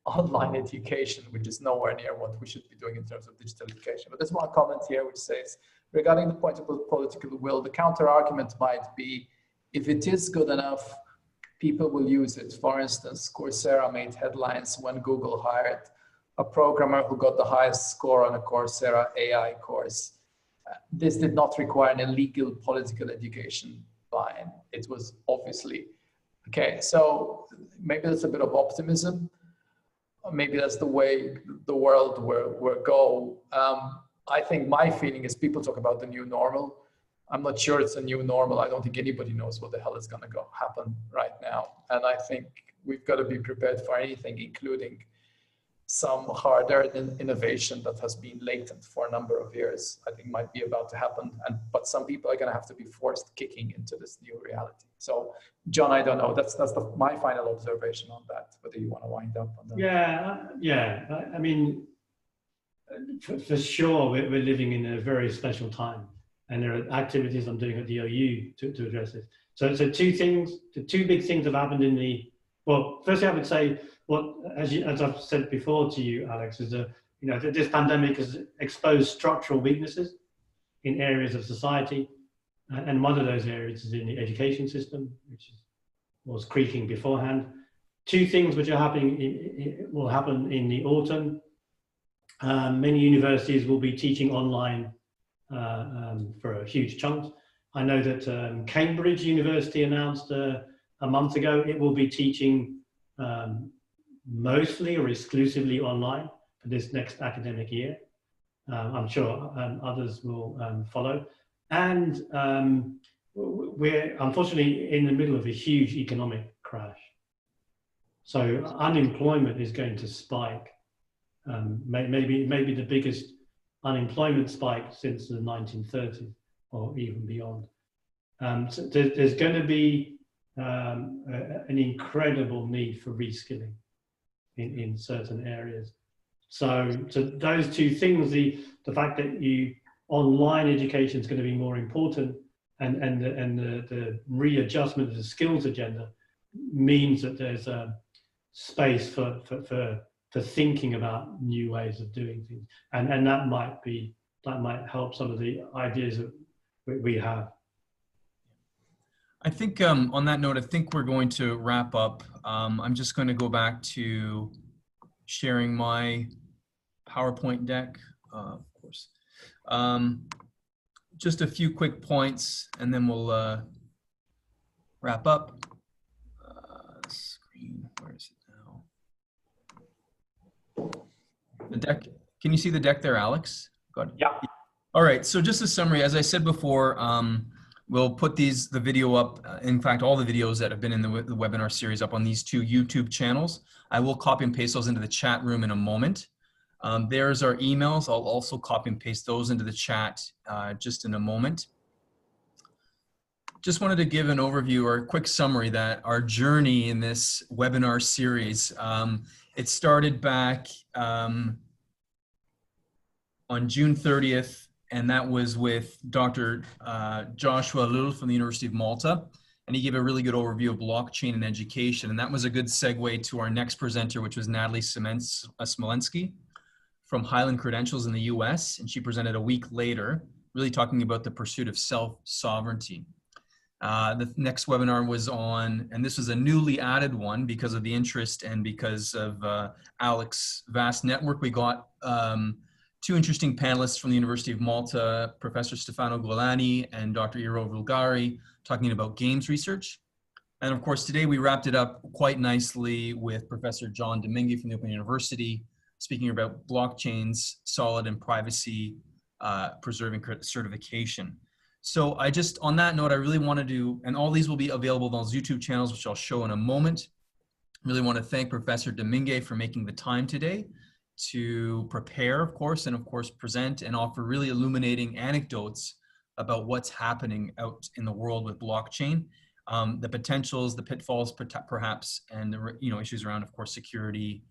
online education, which is nowhere near what we should be doing in terms of digital education. But there's one comment here which says, regarding the point of political will, the counter argument might be, if it is good enough, people will use it. For instance, Coursera made headlines when Google hired a programmer who got the highest score on a Coursera AI course. This did not require an illegal political education buy-in. It was obviously, okay, so maybe that's a bit of optimism. Maybe that's the way the world will go. I think my feeling is people talk about the new normal. I'm not sure it's a new normal. I don't think anybody knows what the hell is going to happen right now. And I think we've got to be prepared for anything, including some harder innovation that has been latent for a number of years, I think might be about to happen. But some people are going to have to be forced kicking into this new reality. So, John, I don't know. That's my final observation on that. Whether you want to wind up on that. Yeah. I mean, for sure, we're living in a very special time, and there are activities I'm doing at the OU to address this. So the two big things have happened well, firstly, I would say, as I've said before to you, Alex, is that this pandemic has exposed structural weaknesses in areas of society, and one of those areas is in the education system, which was creaking beforehand. Two things which are will happen in the autumn. Many universities will be teaching online for a huge chunk. I know that Cambridge University announced a month ago it will be teaching mostly or exclusively online for this next academic year. I'm sure others will follow. And we're unfortunately in the middle of a huge economic crash. So unemployment is going to spike. Maybe the biggest unemployment spike since the 1930s or even beyond. So there's going to be an incredible need for reskilling in certain areas. So those two things, the fact that online education is going to be more important, and the readjustment of the skills agenda means that there's a space for thinking about new ways of doing things, and that might help some of the ideas that we have. I think on that note, I think we're going to wrap up. I'm just going to go back to sharing my PowerPoint deck, of course. Just a few quick points, and then we'll wrap up. Screen, where is it now? The deck. Can you see the deck there, Alex? Got it. Yeah. All right. So just a summary, as I said before, we'll put the video up. In fact, all the videos that have been in the webinar series up on these two YouTube channels. I will copy and paste those into the chat room in a moment. There's our emails. I'll also copy and paste those into the chat just in a moment. Just wanted to give an overview or a quick summary that our journey in this webinar series, it started back on June 30th, and that was with Dr. Joshua Lul from the University of Malta. And he gave a really good overview of blockchain and education. And that was a good segue to our next presenter, which was Natalie Smolensky from Highland Credentials in the US. And she presented a week later, really talking about the pursuit of self-sovereignty. The next webinar was on, and this was a newly added one because of the interest and because of Alex's vast network. We got two interesting panelists from the University of Malta, Professor Stefano Golani and Dr. Iro Vulgari, talking about games research. And of course, today we wrapped it up quite nicely with Professor John Domingue from the Open University, speaking about blockchains, solid and privacy preserving certification. So on that note, I really want to do, and all these will be available on those YouTube channels, which I'll show in a moment. Really want to thank Professor Domingue for making the time today to prepare, of course, and of course present and offer really illuminating anecdotes about what's happening out in the world with blockchain, the potentials, the pitfalls, perhaps, and the issues around, of course, security,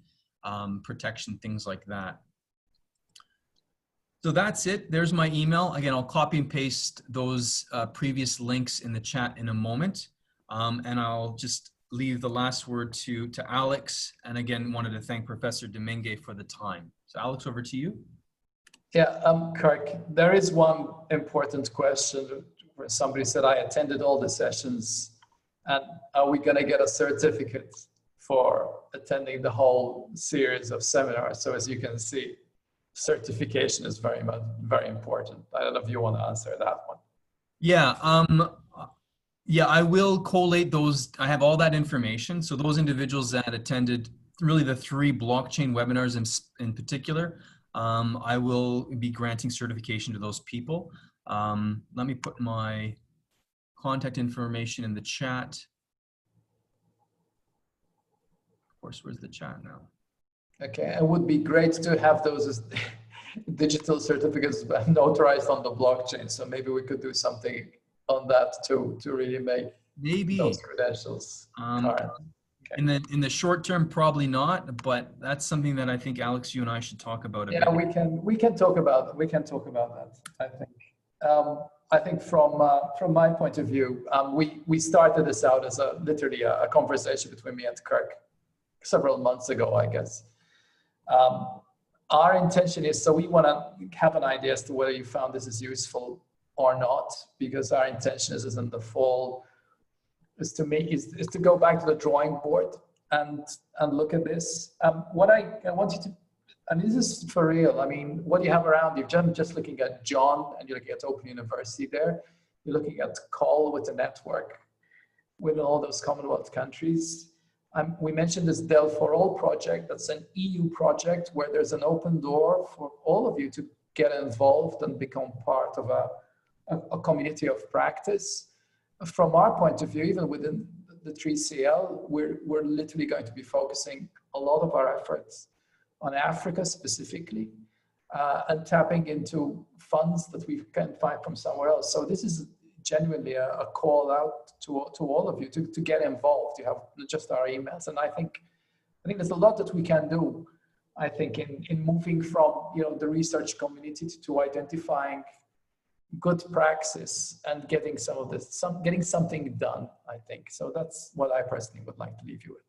protection, things like that. So that's it. There's my email. Again, I'll copy and paste those previous links in the chat in a moment, and I'll just leave the last word to Alex. And again, wanted to thank Professor Domingue for the time. So Alex, over to you. Yeah, Kirk, there is one important question where somebody said, I attended all the sessions, and are we going to get a certificate for attending the whole series of seminars? So as you can see, certification is very important. I don't know if you want to answer that one. Yeah, yeah, I will collate those. I have all that information. So those individuals that attended really the 3 blockchain webinars in particular, I will be granting certification to those people. Let me put my contact information in the chat. Of course, where's the chat now? Okay, it would be great to have those as digital certificates notarized on the blockchain. So maybe we could do something on that to really make those credentials current. Okay. In the short term, probably not, but that's something that I think Alex, you and I should talk about. Yeah, we can talk about that. I think from my point of view, we started this out as literally a conversation between me and Kirk several months ago, I guess. Our intention is, so we want to have an idea as to whether you found this is useful or not, because our intention is in the fall is to go back to the drawing board and look at this. What I want you to And this is for real. I mean, what you have around you, just looking at John, and you're looking at Open University there, you're looking at Call with the network with all those Commonwealth countries. We mentioned this Dell for All project. That's an EU project where there's an open door for all of you to get involved and become part of a community of practice. From our point of view, even within the 3CL, we're literally going to be focusing a lot of our efforts on Africa specifically, and tapping into funds that we can find from somewhere else. So this is genuinely a call out to all of you to get involved. You have just our emails, and I think there's a lot that we can do. I think in moving from the research community to identifying good praxis and getting getting something done. I think so. That's what I personally would like to leave you with.